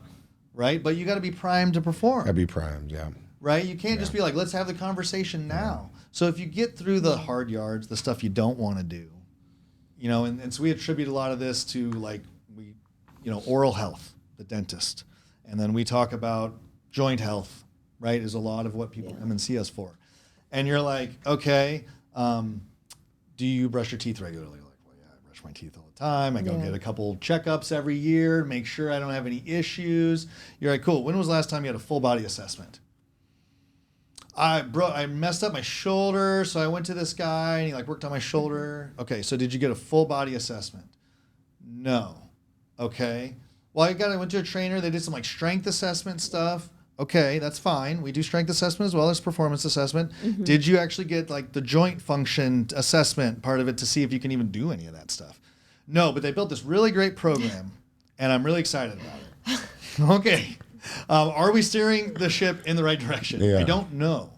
right? But you got to be primed to perform. Gotta be primed, yeah. Right? You can't just be like, let's have the conversation now. So if you get through the hard yards, the stuff you don't want to do, and so we attribute a lot of this to like oral health, the dentist. And then we talk about joint health, right, is a lot of what people come and see us for. And you're like, okay, do you brush your teeth regularly? Like, well, yeah, I brush my teeth all the time. I go get a couple checkups every year, make sure I don't have any issues. You're like, cool. When was the last time you had a full body assessment? I messed up my shoulder, so I went to this guy, and he like worked on my shoulder. Okay, so did you get a full body assessment? No. Okay. Well, I went to a trainer. They did some like strength assessment stuff. Okay, that's fine. We do strength assessment as well as performance assessment. Did you actually get like the joint function assessment part of it to see if you can even do any of that stuff? No, but they built this really great program, and I'm really excited about it. Okay. Are we steering the ship in the right direction? Yeah. I don't know.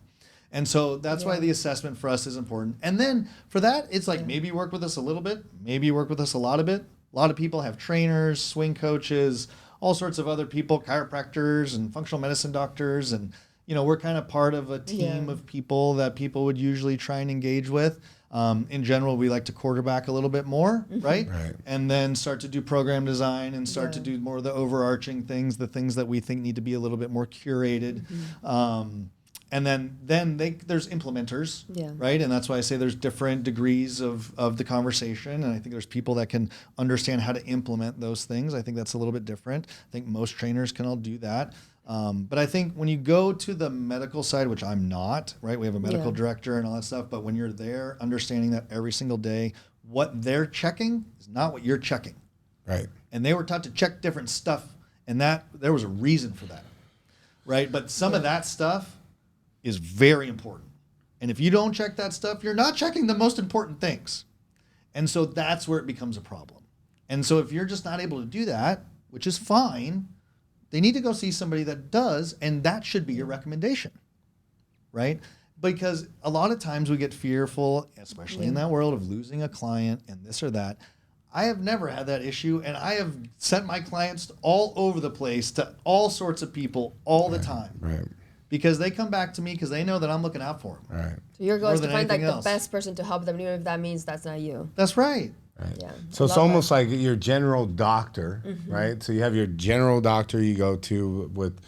And so that's why the assessment for us is important. And then for that, it's like maybe you work with us a little bit, maybe you work with us a lot of it. A lot of people have trainers, swing coaches, all sorts of other people, chiropractors and functional medicine doctors. And, we're kind of part of a team of people that people would usually try and engage with. In general, we like to quarterback a little bit more, right? And then start to do program design and start to do more of the overarching things, the things that we think need to be a little bit more curated. And then there's implementers, right? And that's why I say there's different degrees of the conversation. And I think there's people that can understand how to implement those things. I think that's a little bit different. I think most trainers can all do that. But I think when you go to the medical side, which I'm not, right? We have a medical director and all that stuff. But when you're there, understanding that every single day, what they're checking is not what you're checking. Right. And they were taught to check different stuff. And that there was a reason for that, right? But some of that stuff is very important. And if you don't check that stuff, you're not checking the most important things. And so that's where it becomes a problem. And so if you're just not able to do that, which is fine, they need to go see somebody that does, and that should be your recommendation, right? Because a lot of times we get fearful, especially in that world, of losing a client and this or that. I have never had that issue, and I have sent my clients all over the place to all sorts of people all the time. Right. Because they come back to me because they know that I'm looking out for them. Right. So your goal is More to than find like anything the else. best person to help them, even if that means that's not you. That's right. Right. Yeah. So it's almost like your general doctor, right? So you have your general doctor you go to with,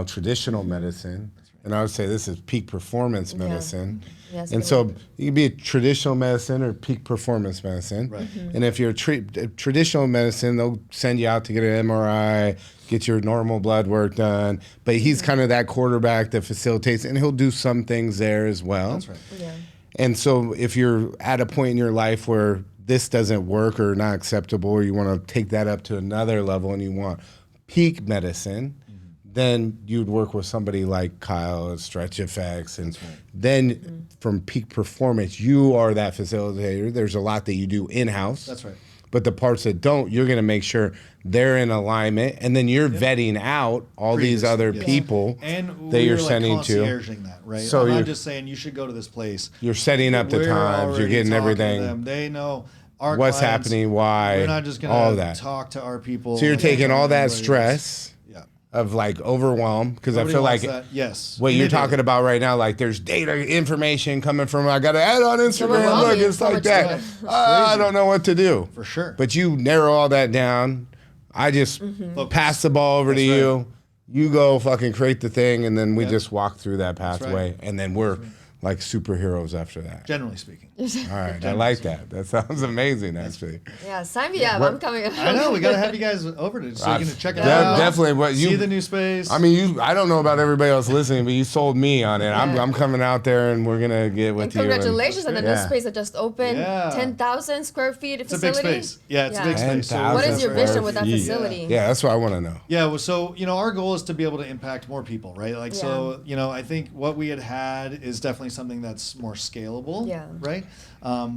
traditional medicine. And I would say this is peak performance medicine. Yes, and so you can be a traditional medicine or peak performance medicine. Right. And if you're traditional medicine, they'll send you out to get an MRI, get your normal blood work done. But he's kind of that quarterback that facilitates, and he'll do some things there as well. That's right. Yeah. And so if you're at a point in your life where this doesn't work or not acceptable, or you want to take that up to another level and you want peak medicine, then you'd work with somebody like Kyle at Stretch Effects. And then from peak performance, you are that facilitator. There's a lot that you do in-house. That's right. But the parts that don't, you're going to make sure they're in alignment. And then you're vetting out all these other people and that you're we're sending to. concierging that, right? So I'm you're not just saying you should go to this place. You're setting up the We're times. You're already getting talking to everything. them. They know our What's clients. happening, why, We're not just all going that. to talk to our people. So you're like taking all that everybody else. stress Yeah. of like overwhelm, because I Nobody feel like wants that. Yes. what And you're they do. talking about right now, like there's data information coming from, I got to add on Instagram, overwhelming. look, it's So like much that. data. I don't know what to do. For sure. But you narrow all that down. I just pass the ball over to That's you. right. You go fucking create the thing, and then we Yep. just walk through that pathway, right. and then we're like superheroes after that. Generally speaking. All right, I like that. That sounds amazing, actually. Yeah, sign me up. I'm coming. I know. We got to have you guys over to so you can check it De- out. definitely, but you- see the new space. I mean, I don't know about everybody else listening, but you sold me on it. I'm coming out there, and we're gonna get with And you. congratulations on the new Yeah. space that just opened. Yeah. 10,000 square feet it's a facility. big space. Yeah, it's a big space. So 10,000 What is your square vision with that feet. facility? Yeah, that's what I want to know. Yeah, well, so our goal is to be able to impact more people, right? Like, so I think what we had is definitely something that's more scalable, Yeah. right?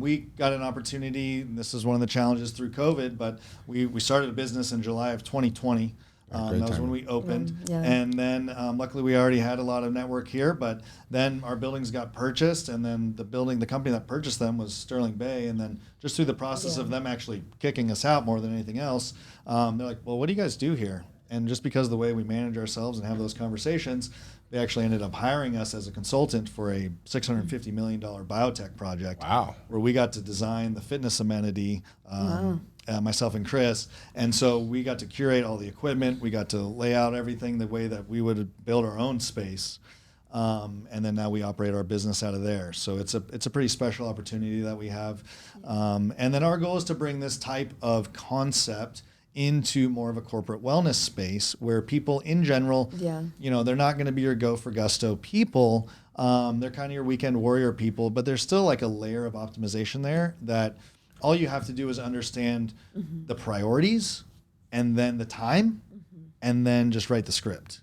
We got an opportunity, and this is one of the challenges through COVID, but we started a business in July of 2020. That was time. when we opened, Yeah. and then luckily we already had a lot of network here. But then our buildings got purchased, and then the company that purchased them was Sterling Bay, and then just through the process of them actually kicking us out more than anything else, they're like, "Well, what do you guys do here?" And just because of the way we manage ourselves and have those conversations, they actually ended up hiring us as a consultant for a $650 million biotech project. Wow. Where we got to design the fitness amenity myself and Chris. And so we got to curate all the equipment. We got to lay out everything the way that we would build our own space. And then now we operate our business out of there. So it's a pretty special opportunity that we have. And then our goal is to bring this type of concept into more of a corporate wellness space where people in general, you know, they're not going to be your go for gusto people. They're kind of your weekend warrior people, but there's still like a layer of optimization there that all you have to do is understand the priorities and then the time and then just write the script.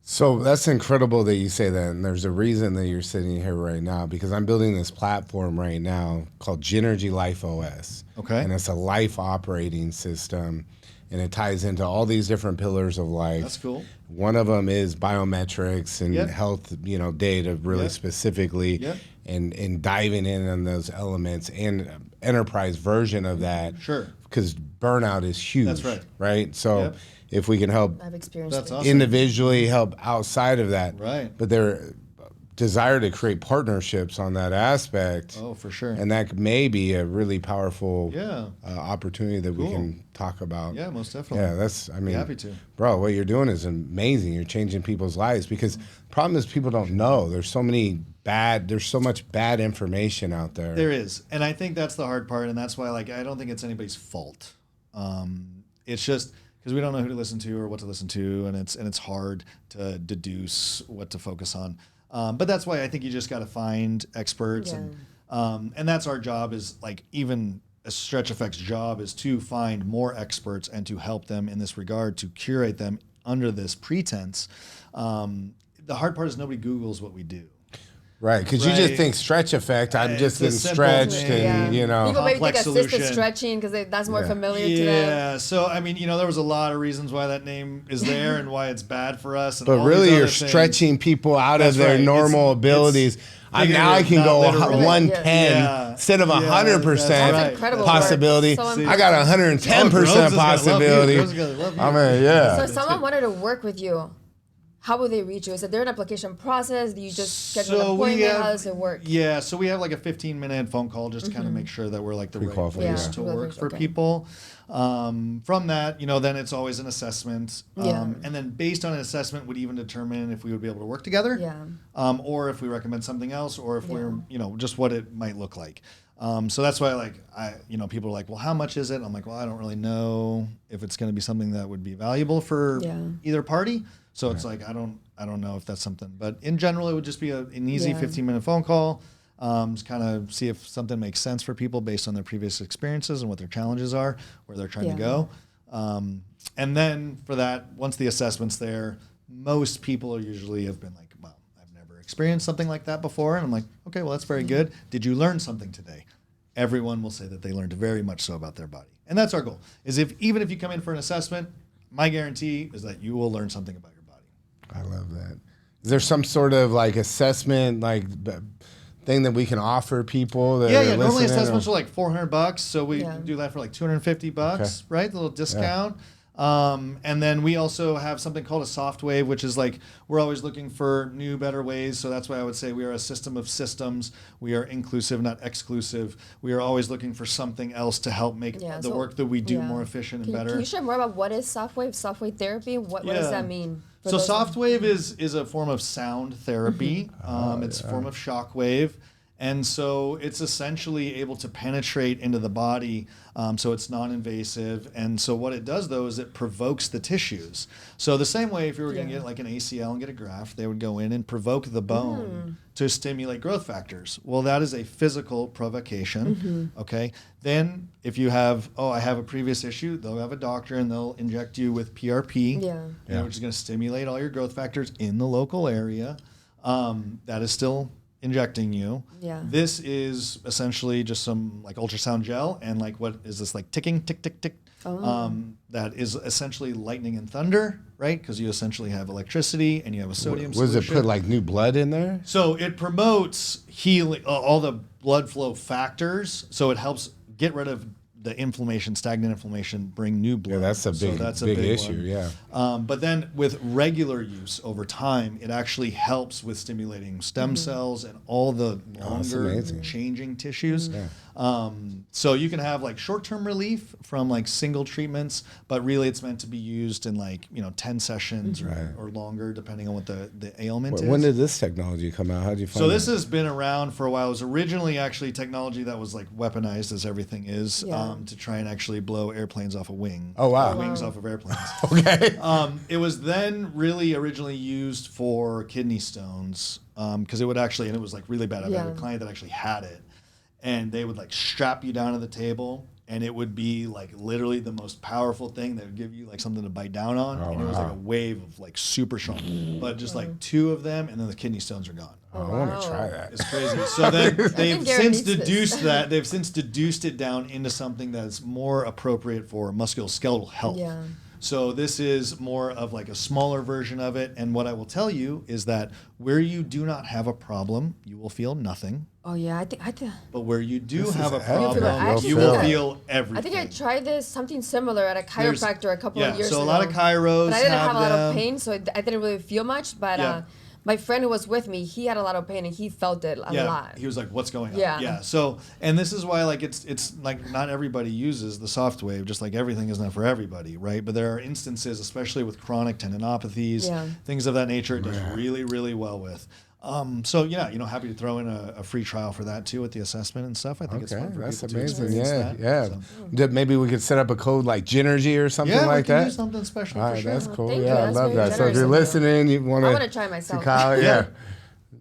So that's incredible that you say that, and there's a reason that you're sitting here right now, because I'm building this platform right now called Gynergy Life OS. Okay. And it's a life operating system, and it ties into all these different pillars of life. That's cool. One of them is biometrics and Yep. health, you know, data really Yep. specifically, Yep. and diving in on those elements and enterprise version of that. Sure. Because burnout is huge. That's right. Right. So Yep. if we can help I've experienced That's it. awesome. individually help outside of that, Right. but their desire to create partnerships on that aspect, Oh, for sure. and that may be a really powerful Yeah. opportunity that we Cool. can talk about. Yeah, most definitely. Yeah, that's, I mean, happy to. bro, what you're doing is amazing. You're changing people's lives, because the problem is people don't know. There's so much bad information out there. There is. And I think that's the hard part. And that's why, like, I don't think it's anybody's fault. It's just because we don't know who to listen to or what to listen to. And it's hard to deduce what to focus on. But that's why I think you just got to find experts. And that's our job, is like, even a Stretch Effect's job is to find more experts and to help them in this regard, to curate them under this pretense. The hard part is nobody Googles what we do. Right, because you just Right. think Stretch Effect, I'm just It's a been simple stretched thing. and, you know. People maybe think Complex assisted solution. stretching because that's more Yeah. familiar to them. Yeah, so I mean, you know, there was a lot of reasons why that name is there and why it's bad for us. And But all really, these you're other things. stretching people out That's of their right. normal It's abilities. Now I can figurative, go not literal. 110 Yeah. instead of Yeah, 100% that's That's incredible possibility. work. So I got 110% possibility. I mean, yeah. So if someone wanted to work with you, how would they reach you? Is there an application process? Do you just schedule an appointment? How does it work? Yeah, so we have like a 15-minute phone call just to kind of make sure that we're like the right Pre-qualified, place yeah. to Yeah. work for Okay. people. From that, you know, then it's always an assessment. Yeah. And then based on an assessment would even determine if we would be able to work together. Yeah. Or if we recommend something else, or if Yeah. we're, you know, just what it might look like. So that's why, like, people are like, well, how much is it? I'm like, well, I don't really know if it's going to be something that would be valuable for Yeah. either party. So it's like, I don't know if that's something, but in general, it would just be an easy Yeah. 15-minute phone call. Just kind of see if something makes sense for people based on their previous experiences and what their challenges are, where they're trying to go. And then for that, once the assessment's there, most people usually have been like, well, I've never experienced something like that before. And I'm like, okay, well, that's very good. Did you learn something today? Everyone will say that they learned very much so about their body. And that's our goal, is even if you come in for an assessment, my guarantee is that you will learn something about your body. I love that. Is there some sort of like assessment, like thing that we can offer people that Yeah. are Normally listening, assessments or- are like $400, so we Yeah. do that for like $250, Okay. right? The little discount. And then we also have something called a soft wave, which is like, we're always looking for new, better ways. So that's why I would say we are a system of systems. We are inclusive, not exclusive. We are always looking for something else to help make Yeah, the so- work that we do yeah. more efficient and Can better. you share more about what is soft wave therapy? What does that mean? for So those- soft wave is a form of sound therapy. It's a form of shock wave. And so it's essentially able to penetrate into the body, so it's non-invasive. And so what it does, though, is it provokes the tissues. So the same way if you were going to get like an ACL and get a graft, they would go in and provoke the bone to stimulate growth factors. Well, that is a physical provocation, okay? Then if you have, I have a previous issue, they'll have a doctor and they'll inject you with PRP, which is going to stimulate all your growth factors in the local area. That is still injecting you. Yeah. This is essentially just some like ultrasound gel and like what is this like ticking, tick, tick, tick. That is essentially lightning and thunder, right? Because you essentially have electricity and you have a sodium Was it solution. put like new blood in there? So it promotes healing, all the blood flow factors. So it helps get rid of the inflammation, stagnant inflammation, bring new blood. Yeah, that's a big, big issue. one. Yeah. But then with regular use over time, it actually helps with stimulating stem cells and all the longer amazing. changing tissues. So you can have like short-term relief from like single treatments, but really it's meant to be used in like, 10 sessions or longer, depending on what the ailment is. When did this technology come out? How did you find So this it? has been around for a while. It was originally actually technology that was like weaponized, as everything is, to try and actually blow airplanes off a wing. Oh, wow. Wings off of airplanes. Okay. It was then really originally used for kidney stones, because it would actually, and it was like really bad. I had a client that actually had it, and they would like strap you down to the table, and it would be like literally the most powerful thing that would give you like something to bite down on. And it was like a wave of like super strong, but just like 2 of them, and then the kidney stones are gone. I want to try that. It's crazy. So then they've Garin since needs deduced that. They've since deduced it down into something that's more appropriate for musculoskeletal health. Yeah. So this is more of like a smaller version of it. And what I will tell you is that where you do not have a problem, you will feel nothing. Oh yeah, I think. But where you do This have a is excellent. problem, You'll you will feel it. feel I everything. think I tried this something similar at a chiropractor a couple of years ago. So a lot of chiros but I didn't have a lot of them. pain, so I didn't really feel much. But my friend who was with me, he had a lot of pain and he felt it a lot. He was like, "What's going on?" Yeah. So, and this is why, like, it's like not everybody uses the soft wave, just like everything is not for everybody, right? But there are instances, especially with chronic tendinopathies, things of that nature, it does really, really well with. So yeah, happy to throw in a free trial for that too with the assessment and stuff. I think it's fun for That's people amazing. to experience Yeah. that. So. Maybe we could set up a code like Gynergy or something Yeah, like we can that. do something special All for right, sure. that's cool. Thank you. Yeah, I That's love very that. So if generous you're of you. listening, you want I wanna try myself. Kyle,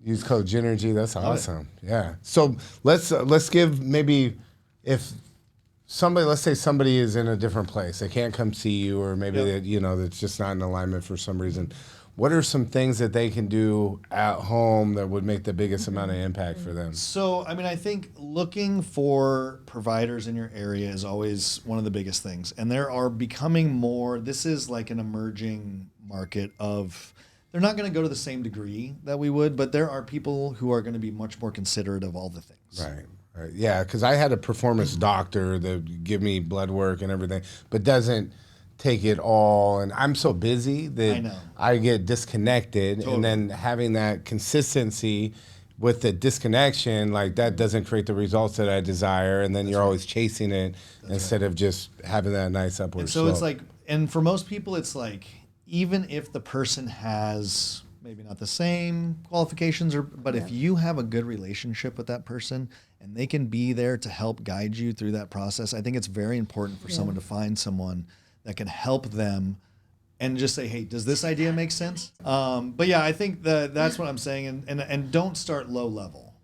use code Gynergy. That's awesome. Yeah. So let's give maybe if somebody, let's say somebody is in a different place, they can't come see you, or maybe that's just not in alignment for some reason. What are some things that they can do at home that would make the biggest amount of impact for them? So, I mean, I think looking for providers in your area is always one of the biggest things. And there are becoming more, this is like an emerging market of, they're not going to go to the same degree that we would, but there are people who are going to be much more considerate of all the things. Right. Yeah, because I had a performance doctor that give me blood work and everything, but doesn't take it all, and I'm so busy that I get disconnected, and then having that consistency with the disconnection, like that doesn't create the results that I desire, and then you're always chasing it instead of just having that nice upward And so slope. it's like, and for most people, it's like, even if the person has maybe not the same qualifications, but if you have a good relationship with that person and they can be there to help guide you through that process, I think it's very important for someone to find someone that can help them and just say, hey, does this idea make sense? But yeah, I think that's what I'm saying. And don't start low level.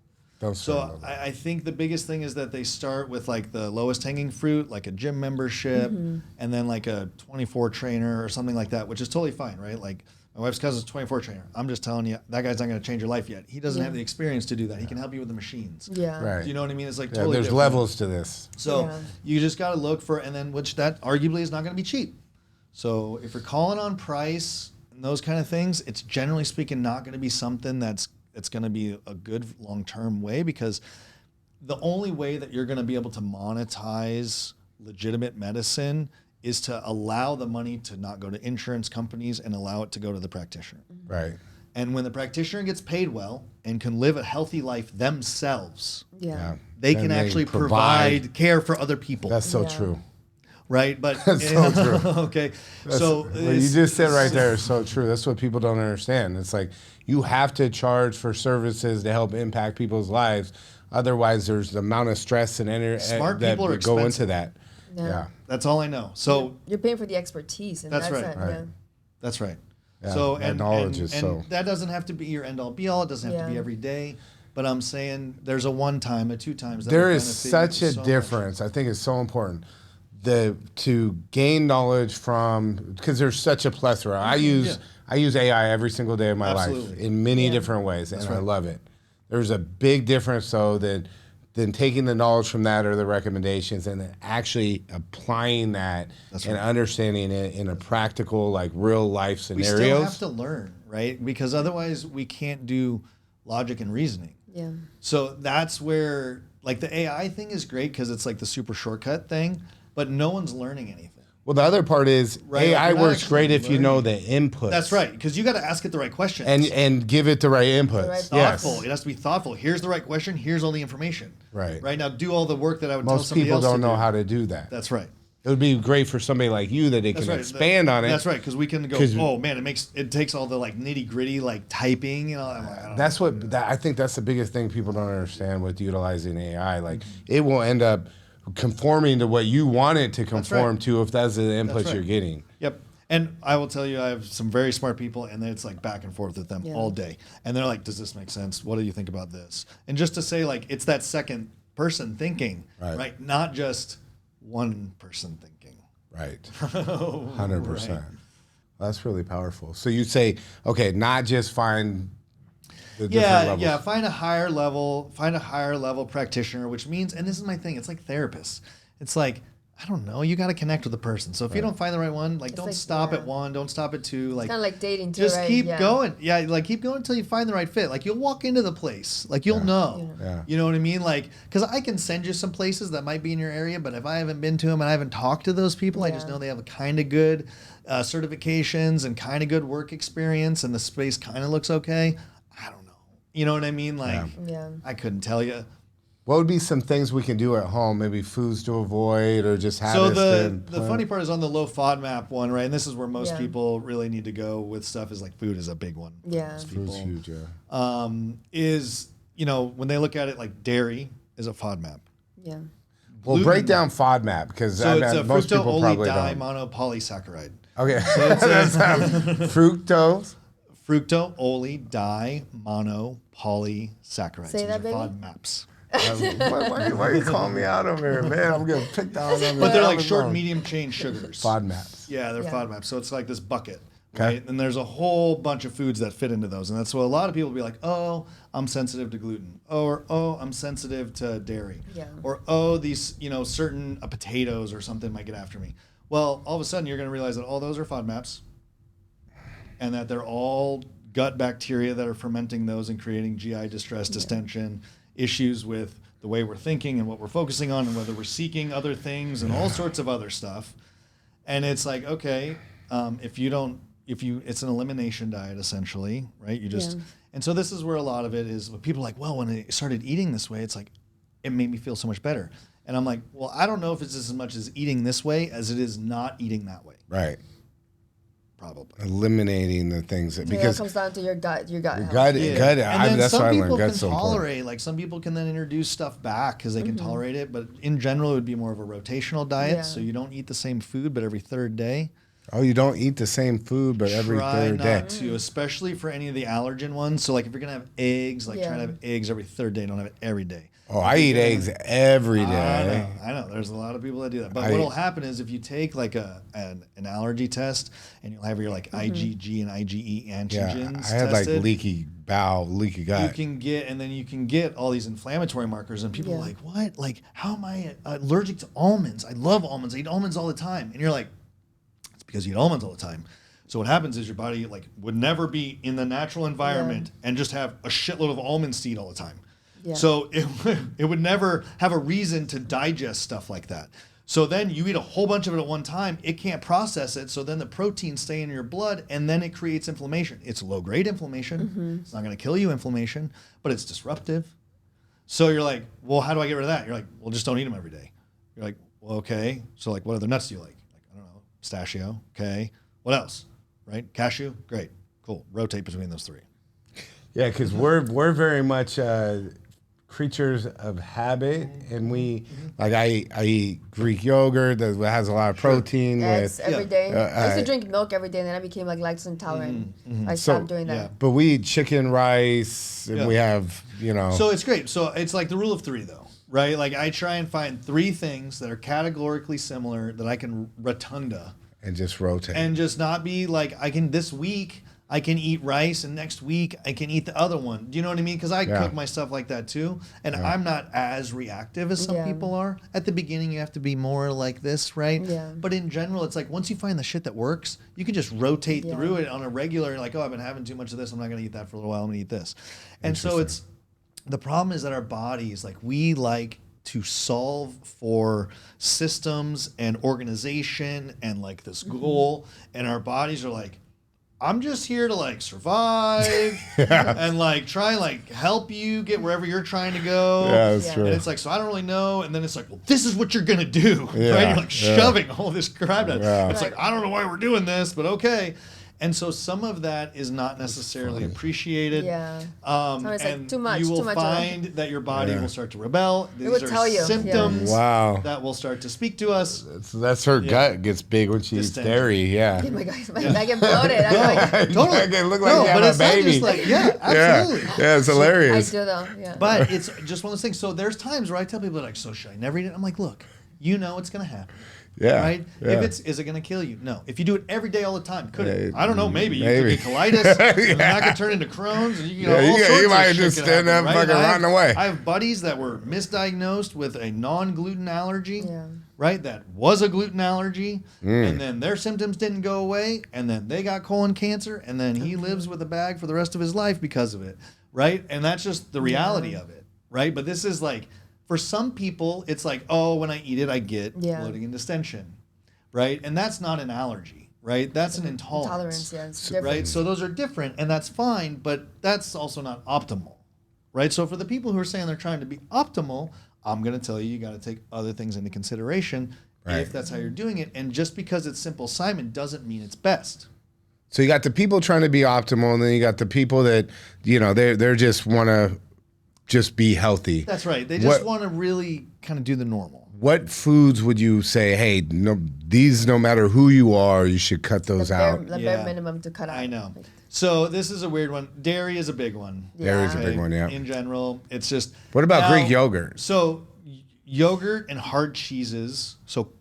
I think the biggest thing is that they start with like the lowest hanging fruit, like a gym membership, and then like a 24 trainer or something like that, which is totally fine, right? Like my wife's cousin's a 24 trainer. I'm just telling you, that guy's not going to change your life yet. He doesn't have the experience to do that. He can help you with the machines. Yeah. Right. Do you know what I mean? It's like there's different. levels to this. So you just got to look for, and then which that arguably is not going to be cheap. So if you're calling on price and those kind of things, it's generally speaking not going to be something that's going to be a good long-term way, because the only way that you're going to be able to monetize legitimate medicine is to allow the money to not go to insurance companies and allow it to go to the practitioner. Right. And when the practitioner gets paid well and can live a healthy life themselves, they Then can actually provide care for other people. That's so true. Right? But That's so true. Okay. What you just said right there is so true. That's what people don't understand. It's like you have to charge for services to help impact people's lives. Otherwise, there's the amount of stress and energy Smart that people are would go into expensive. that. Yeah. That's all I know. So you're paying for the expertise, and That's that's right. it. Right. Yeah. that's right. Yeah, So that and knowledge and, is and so. that doesn't have to be your end all be all. It doesn't have to be Yeah. every day. But I'm saying there's a one time, a two times. That There will is benefit you such a so much. difference. I think it's so important to gain knowledge from, because there's such a plethora. I use AI every single day of my life Absolutely. in many different ways, and I love it. There's a big difference though than taking the knowledge from that or the recommendations and then actually applying that and understanding it in a practical, like real life scenarios. We still have to learn, right? Because otherwise we can't do logic and reasoning. Yeah. So that's where, like, the AI thing is great because it's like the super shortcut thing, but no one's learning anything. Well, the other part is Right, AI like, you're not works great actually if you know the learning. inputs. That's right, because you got to ask it the right questions. And give it the right inputs. right Yes. Thoughtful. It has to be thoughtful. Here's the right question. Here's all the information. Right. Right now, do all the work that I would tell Most somebody people else don't to know do. how to do that. That's right. It would be great for somebody like you that they That's can right. expand on it. That's right, because we can go. 'Cause- Oh man, it takes all the like nitty gritty like typing. You know, I'm like, I don't That's know. what I think that's the biggest thing people don't understand with utilizing AI. Like it will end up conforming to what you want it to conform right. to if that's the inputs right. you're getting. Yep. And I will tell you, I have some very smart people, and then it's like back and forth with them all day. And they're like, "Does this make sense? What do you think about this?" And just to say, like, it's that second person thinking, right? Not just one person thinking. Right. 100%. That's really powerful. So you say, okay, not just find the different levels. Yeah. Find a higher level practitioner, which means, and this is my thing, it's like therapists. It's like, I don't know, you got to connect with the person. So if you don't find the right one, like, don't like, stop at one, don't stop at two. Like, Kind of like dating too, just right? keep going. Yeah, like keep going until you find the right fit. Like you'll walk into the place, like you'll know. Yeah. You know what I mean? Like, because I can send you some places that might be in your area, but if I haven't been to them and I haven't talked to those people, I just know they have a kind of good certifications and kind of good work experience, and the space kind of looks okay. I don't know. You know what I mean? Like, I couldn't tell you. What would be some things we can do at home? Maybe foods to avoid or just habits So to the funny part is on the low FODMAP one, right? And this is where most people really need to go with stuff. Is like food is a big one. Yeah. Most Food's people. huge, yeah. Is when they look at it, like dairy is a FODMAP. Yeah. Well, break down FODMAP because So it's a most people probably don't. fructo-ole-di-monopolysaccharide. Okay. That's fructose. Fructo-ole-di-monopolysaccharide. Say that, These are baby. FODMAPs. Why are you calling me out over here, man? I'm getting picked on. But they're like short, medium chain sugars. FODMAPs. Yeah, they're Yeah. FODMAPs. So it's like this bucket, Okay. right? And there's a whole bunch of foods that fit into those. And that's what a lot of people be like, oh, I'm sensitive to gluten. Or, oh, I'm sensitive to dairy. Yeah. Or, oh, these, certain potatoes or something might get after me. Well, all of a sudden you're going to realize that all those are FODMAPs and that they're all gut bacteria that are fermenting those and creating GI distress, distension, issues with the way we're thinking and what we're focusing on and whether we're seeking other things and all sorts of other stuff. And it's like, okay, it's an elimination diet essentially, right? And so this is where a lot of it is, when people are like, well, when I started eating this way, it's like, it made me feel so much better. And I'm like, well, I don't know if it's as much as eating this way as it is not eating that way. Right. Probably. Eliminating the things that, because it comes down to your gut health. gut, Yeah. gut. And then That's some why I people learned can gut's so important. tolerate, like some people can then introduce stuff back because they can tolerate it. But in general, it would be more of a rotational diet. Yeah. So you don't eat the same food, but every third day. Oh, you don't eat the same food, but every third Try day. not to, especially for any of the allergen ones. So like if you're gonna have eggs, like try to have eggs every third day. Don't have it every day. Oh, I eat eggs every day. I know. There's a lot of people that do that. But what'll happen is if you take like an allergy test and you'll have your like IgG and IgE antigens I had like tested, leaky bowel, leaky you gut. can get all these inflammatory markers, and people are like, what? Like, how am I allergic to almonds? I love almonds. I eat almonds all the time. And you're like, it's because you eat almonds all the time. So what happens is your body like would never be in the natural environment and just have a shitload of almond seed all the time. Yeah. So it would never have a reason to digest stuff like that. So then you eat a whole bunch of it at one time, it can't process it, so then the proteins stay in your blood, and then it creates inflammation. It's low-grade inflammation. It's not going to kill you inflammation, but it's disruptive. So you're like, well, how do I get rid of that? You're like, well, just don't eat them every day. You're like, well, okay. So like, what other nuts do you like? Like, I don't know, pistachio, okay. What else? Right? Cashew? Great. Cool. Rotate between those three. Yeah, because we're very much creatures of habit, and we like I eat Greek yogurt that has a lot of protein Yes, with. every day. I used to I- drink milk every day, and then I became like lactose intolerant. I stopped doing that. yeah. But we eat chicken, rice, and Yeah. we have So it's great. So it's like the rule of three, though, right? Like I try and find three things that are categorically similar that I can rotunda and just rotate. and just not be like, this week I can eat rice and next week I can eat the other one. Do you know what I mean? Because I cook my stuff like that too. And I'm not as reactive as some people are. At the beginning, you have to be more like this, right? Yeah. But in general, it's like once you find the shit that works, you can just rotate through it on a regular, like, oh, I've been having too much of this. I'm not going to eat that for a little while. I'm going to eat this. And so the problem is that our bodies, like we like to solve for systems and organization and like this goal, and our bodies are like, I'm just here to like survive and like try and like help you get wherever you're trying to go. Yeah, that's true. And it's like, so I don't really know. And then it's like, well, this is what you're gonna do, Yeah, right? You're like yeah. shoving all this crap down. Yeah. It's like, I don't know why we're doing this, but okay. And so some of that is not necessarily appreciated. Yeah. And like too much, you will too much. find that your body will start to rebel. These will are tell you, yeah. symptoms Wow. that will start to speak to us. So that's her gut gets big when she eats Distension. dairy. Yeah. Oh my God, I get bloated. I'm like, Totally. I can look like you but have a it's not baby. just like, yeah, Yeah. absolutely. Yeah, it's I hilarious. do though. Yeah. But it's just one of those things. So there's times where I tell people like, so should I never eat it? I'm like, look, you know it's gonna happen. Yeah. Right? Yeah. Is it gonna kill you? No. If you do it every day all the time, could it? Yeah, I don't know, maybe. You maybe. could get colitis, and then that could turn into Crohn's, and you can Yeah, all sorts you of might shit just could stand happen, up right? fucking rotting away. I have buddies that were misdiagnosed with a non-gluten allergy. Yeah. Right, that was a gluten allergy, and then their symptoms didn't go away, and then they got colon cancer, and then he lives with a bag for the rest of his life because of it, right? And that's just the reality of it, right? But this is like, for some people, it's like, oh, when I eat it, I get bloating and distension, right? And that's not an allergy, right? That's an intolerance. Yeah. It's Right? different. So those are different, and that's fine, but that's also not optimal, right? So for the people who are saying they're trying to be optimal, I'm going to tell you, you got to take other things into consideration if that's how you're doing it. And just because it's simple Simon doesn't mean it's best. So you got the people trying to be optimal, and then you got the people that, you know, they're just want to just be healthy. That's right. They just want to really kind of do the normal. What foods would you say, hey, no, these, no matter who you are, you should cut those out? The bare minimum to cut out. I know. So this is a weird one. Dairy is a big one. Dairy's a big one, yeah. In general, it's just. What about now, Greek yogurt? So yogurt and hard cheeses. So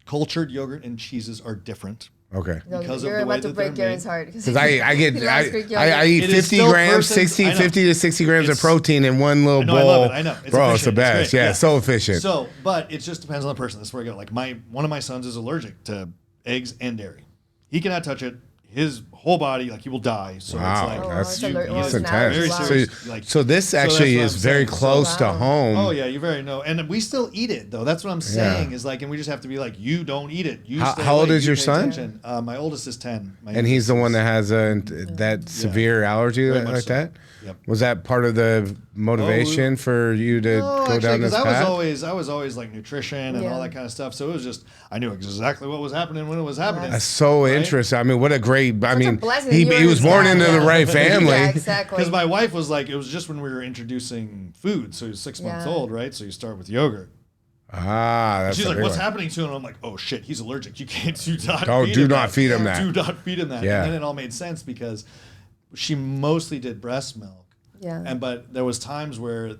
cultured yogurt and cheeses are different. Okay. Because You're of the way about to that break they're Garin's made. heart. Because I get, He loves Greek yogurt. I eat It is 50 still grams, persons- I know. 50 to 60 grams of It's- protein in one little I bowl. love it. I know. It's Bro, it's the efficient. best. great. Yeah, so efficient. So, but it just depends on the person. That's where I go. Like one of my sons is allergic to eggs and dairy. He cannot touch it. His whole body, like he will die. So Wow, it's like, that's, it's that's an intense. allergy. So, Serious, like- so this that's actually what is I'm very saying. So- close to Wow. home. oh yeah, you very know. And we still eat it though. That's what I'm saying is like, and we just have to be like, you don't eat it. You stay how old away. is You your pay son? attention. My oldest is 10. And he's the one that has that severe allergy Very much like so. that? Yep. Was that part of the motivation for you to No, go actually, down this because path? I was always like nutrition and all that kind of stuff. So it was just I knew exactly what was happening when it was happening. That's so interesting. I mean, what a great, I mean, blessing he you were was his born dad, into the yeah. right family. Yeah, exactly. Because my wife was like, it was just when we were introducing food. So he was 6 months old, right? So you start with yogurt. Ah, that's She's a like, big what's one. happening to him? And I'm like, oh shit, he's allergic. You can't do not Oh, feed do him not that. feed him that. Do not feed him that. Yeah. And then it all made sense because she mostly did breast milk. Yeah. But there was times where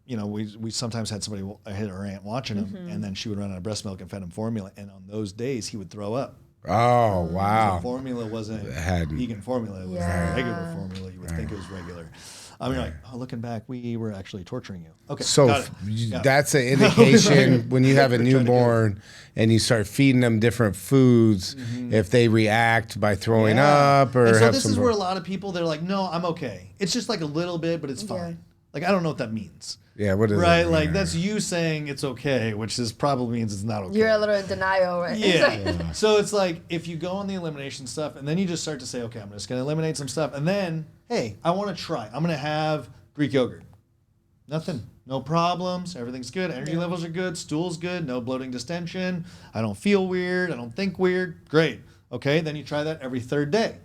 we sometimes had somebody hit her aunt watching him, Mm-hmm. and then she would run out of breast milk and fed him formula, and on those days he would throw up. Oh, wow. Formula wasn't Hadn't. vegan formula; it was Yeah. regular formula. You would think it was regular. I mean, like, oh, looking back, we were actually torturing you. Okay, So got it. Got it. that's an indication when you have a We're trying to get newborn and you start feeding them different foods, if they react by throwing Yeah. up or and so have this some. is where a lot of people they're like, no, I'm okay. It's just like a little bit, but it's fine. Like I don't know what that means. Yeah, what is Right, it? like that's you saying it's okay, which is probably means it's not okay. You're a little in denial, right? Yeah. So it's like if you go on the elimination stuff and then you just start to say, okay, I'm just going to eliminate some stuff. And then, hey, I want to try. I'm going to have Greek yogurt. Nothing. No problems. Everything's good. Energy levels are good. Stool's good. No bloating, distension. I don't feel weird. I don't think weird. Great. Okay, then you try that every third day.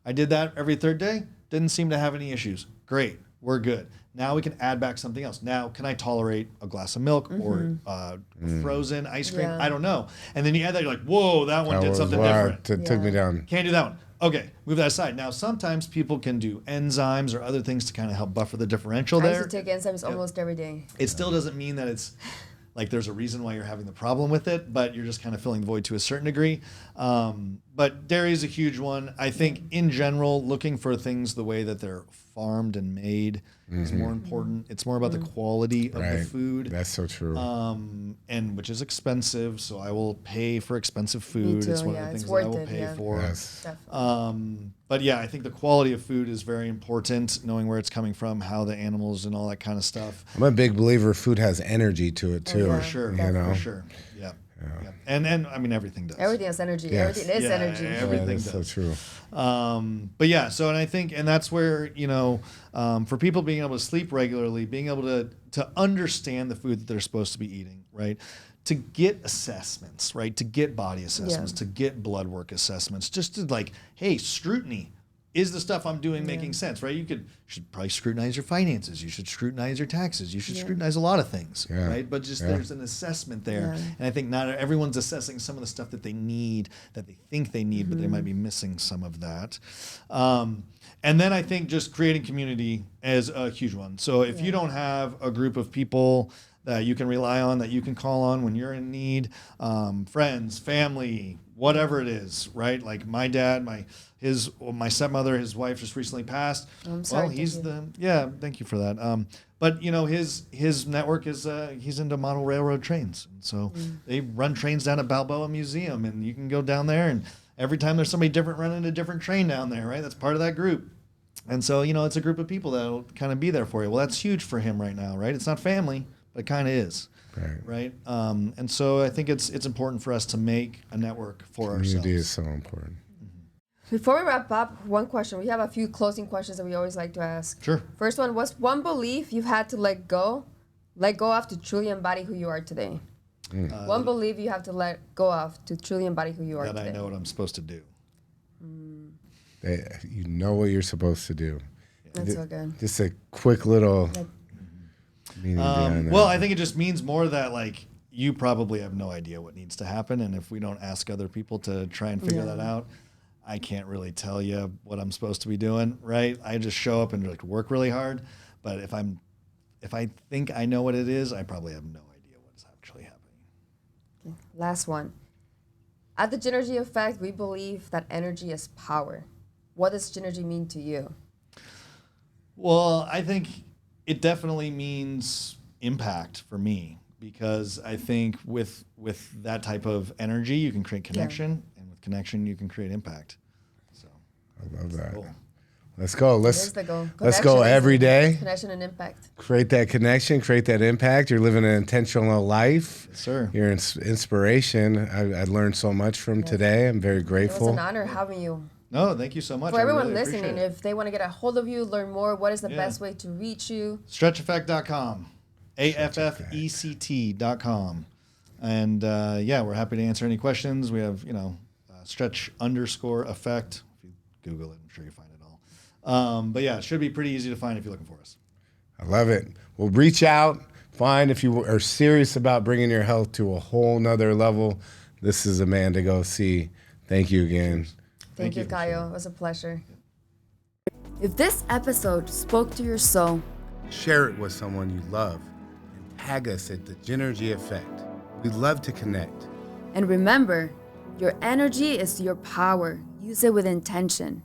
I did that every third day. Didn't seem to have any issues. Great. We're good. Now we can add back something else. Now, can I tolerate a glass of milk or frozen ice cream? Yeah. I don't know. And then you add that, you're like, whoa, that one That did was something what different. took me down. Can't do that one. Okay, move that aside. Now, sometimes people can do enzymes or other things to kind of help buffer the differential I there. used to take enzymes almost every day. It still doesn't mean that it's like there's a reason why you're having the problem with it, but you're just kind of filling the void to a certain degree. But dairy is a huge one. I think in general, looking for things the way that they're farmed and made is more important. It's more about the quality of the food. That's so true. And which is expensive, so I will pay for expensive food. too, It's one yeah, of the it's things that I worth will it, pay yeah. for. Yes. Definitely. But yeah, I think the quality of food is very important, knowing where it's coming from, how the animals and all that kind of stuff. I'm a big believer food has energy to it too. yeah. For sure. You know? For sure. Yeah. Yeah. And I mean, everything does. Everything has energy. Yes. Everything is Yeah, energy. everything that's does. so true. But yeah, so, and I think, and that's where, for people being able to sleep regularly, being able to understand the food that they're supposed to be eating, right? To get assessments, right? To get body assessments, to get blood work assessments, just to like, hey, scrutiny. Is the stuff I'm doing making sense, right? You should probably scrutinize your finances. You should scrutinize your taxes. You should scrutinize a lot of things, right? But just there's an assessment there. And I think not everyone's assessing some of the stuff that they need, that they think they need, but they might be missing some of that. And then I think just creating community is a huge one. So if you don't have a group of people that you can rely on, that you can call on when you're in need, friends, family, whatever it is, right? Like my dad, my stepmother, his wife just recently passed. I'm sorry. Thank you for that. But his network is he's into model railroad trains, and so they run trains down at Balboa Museum, and you can go down there, and every time there's somebody different running a different train down there, right? That's part of that group. And so it's a group of people that'll kind of be there for you. Well, that's huge for him right now, right? It's not family, but it kind of is. Right. And so I think it's important for us to make a network for ourselves. Community is so important. Before we wrap up, one question. We have a few closing questions that we always like to ask. Sure. First one, what's one belief you've had to let go of to truly embody who you are today? One belief you have to let go of to truly embody who you are That today. I know what I'm supposed to do. You know what you're supposed to do. That's so good. Just a quick little meaning behind that. Well, I think it just means more that like you probably have no idea what needs to happen, and if we don't ask other people to try and figure that out, I can't really tell you what I'm supposed to be doing, right? I just show up and like work really hard, but if I think I know what it is, I probably have no idea what is actually happening. Okay. Last one. At the Gynergy Effect, we believe that energy is power. What does Gynergy mean to you? Well, I think it definitely means impact for me, because I think with that type of energy, you can create connection, and with connection, you can create impact. So I love that. cool. Let's go. Here's the goal. Let's go Connection is every day. Connection and impact. Create that connection, create that impact. You're living an intentional life. Yes, sir. You're inspiration. I learned so much from today. I'm very It was grateful. an honor having you. No, thank you so much. For I everyone really appreciate listening, it. if they want to get a hold of you, learn more, what is the best way to reach you? Stretcheffect.com. AFFECT.com. And we're happy to answer any questions. We have, stretch_effect. If you Google it, I'm sure you find it all. But yeah, it should be pretty easy to find if you're looking for us. I love it. Well, reach out. Find if you are serious about bringing your health to a whole nother level. This is a man to go see. Thank you again. Thank you, Kyle. It was a pleasure. If this episode spoke to your soul, Share it with someone you love and tag us at the Gynergy Effect. We'd love to connect. and remember, your energy is your power. Use it with intention.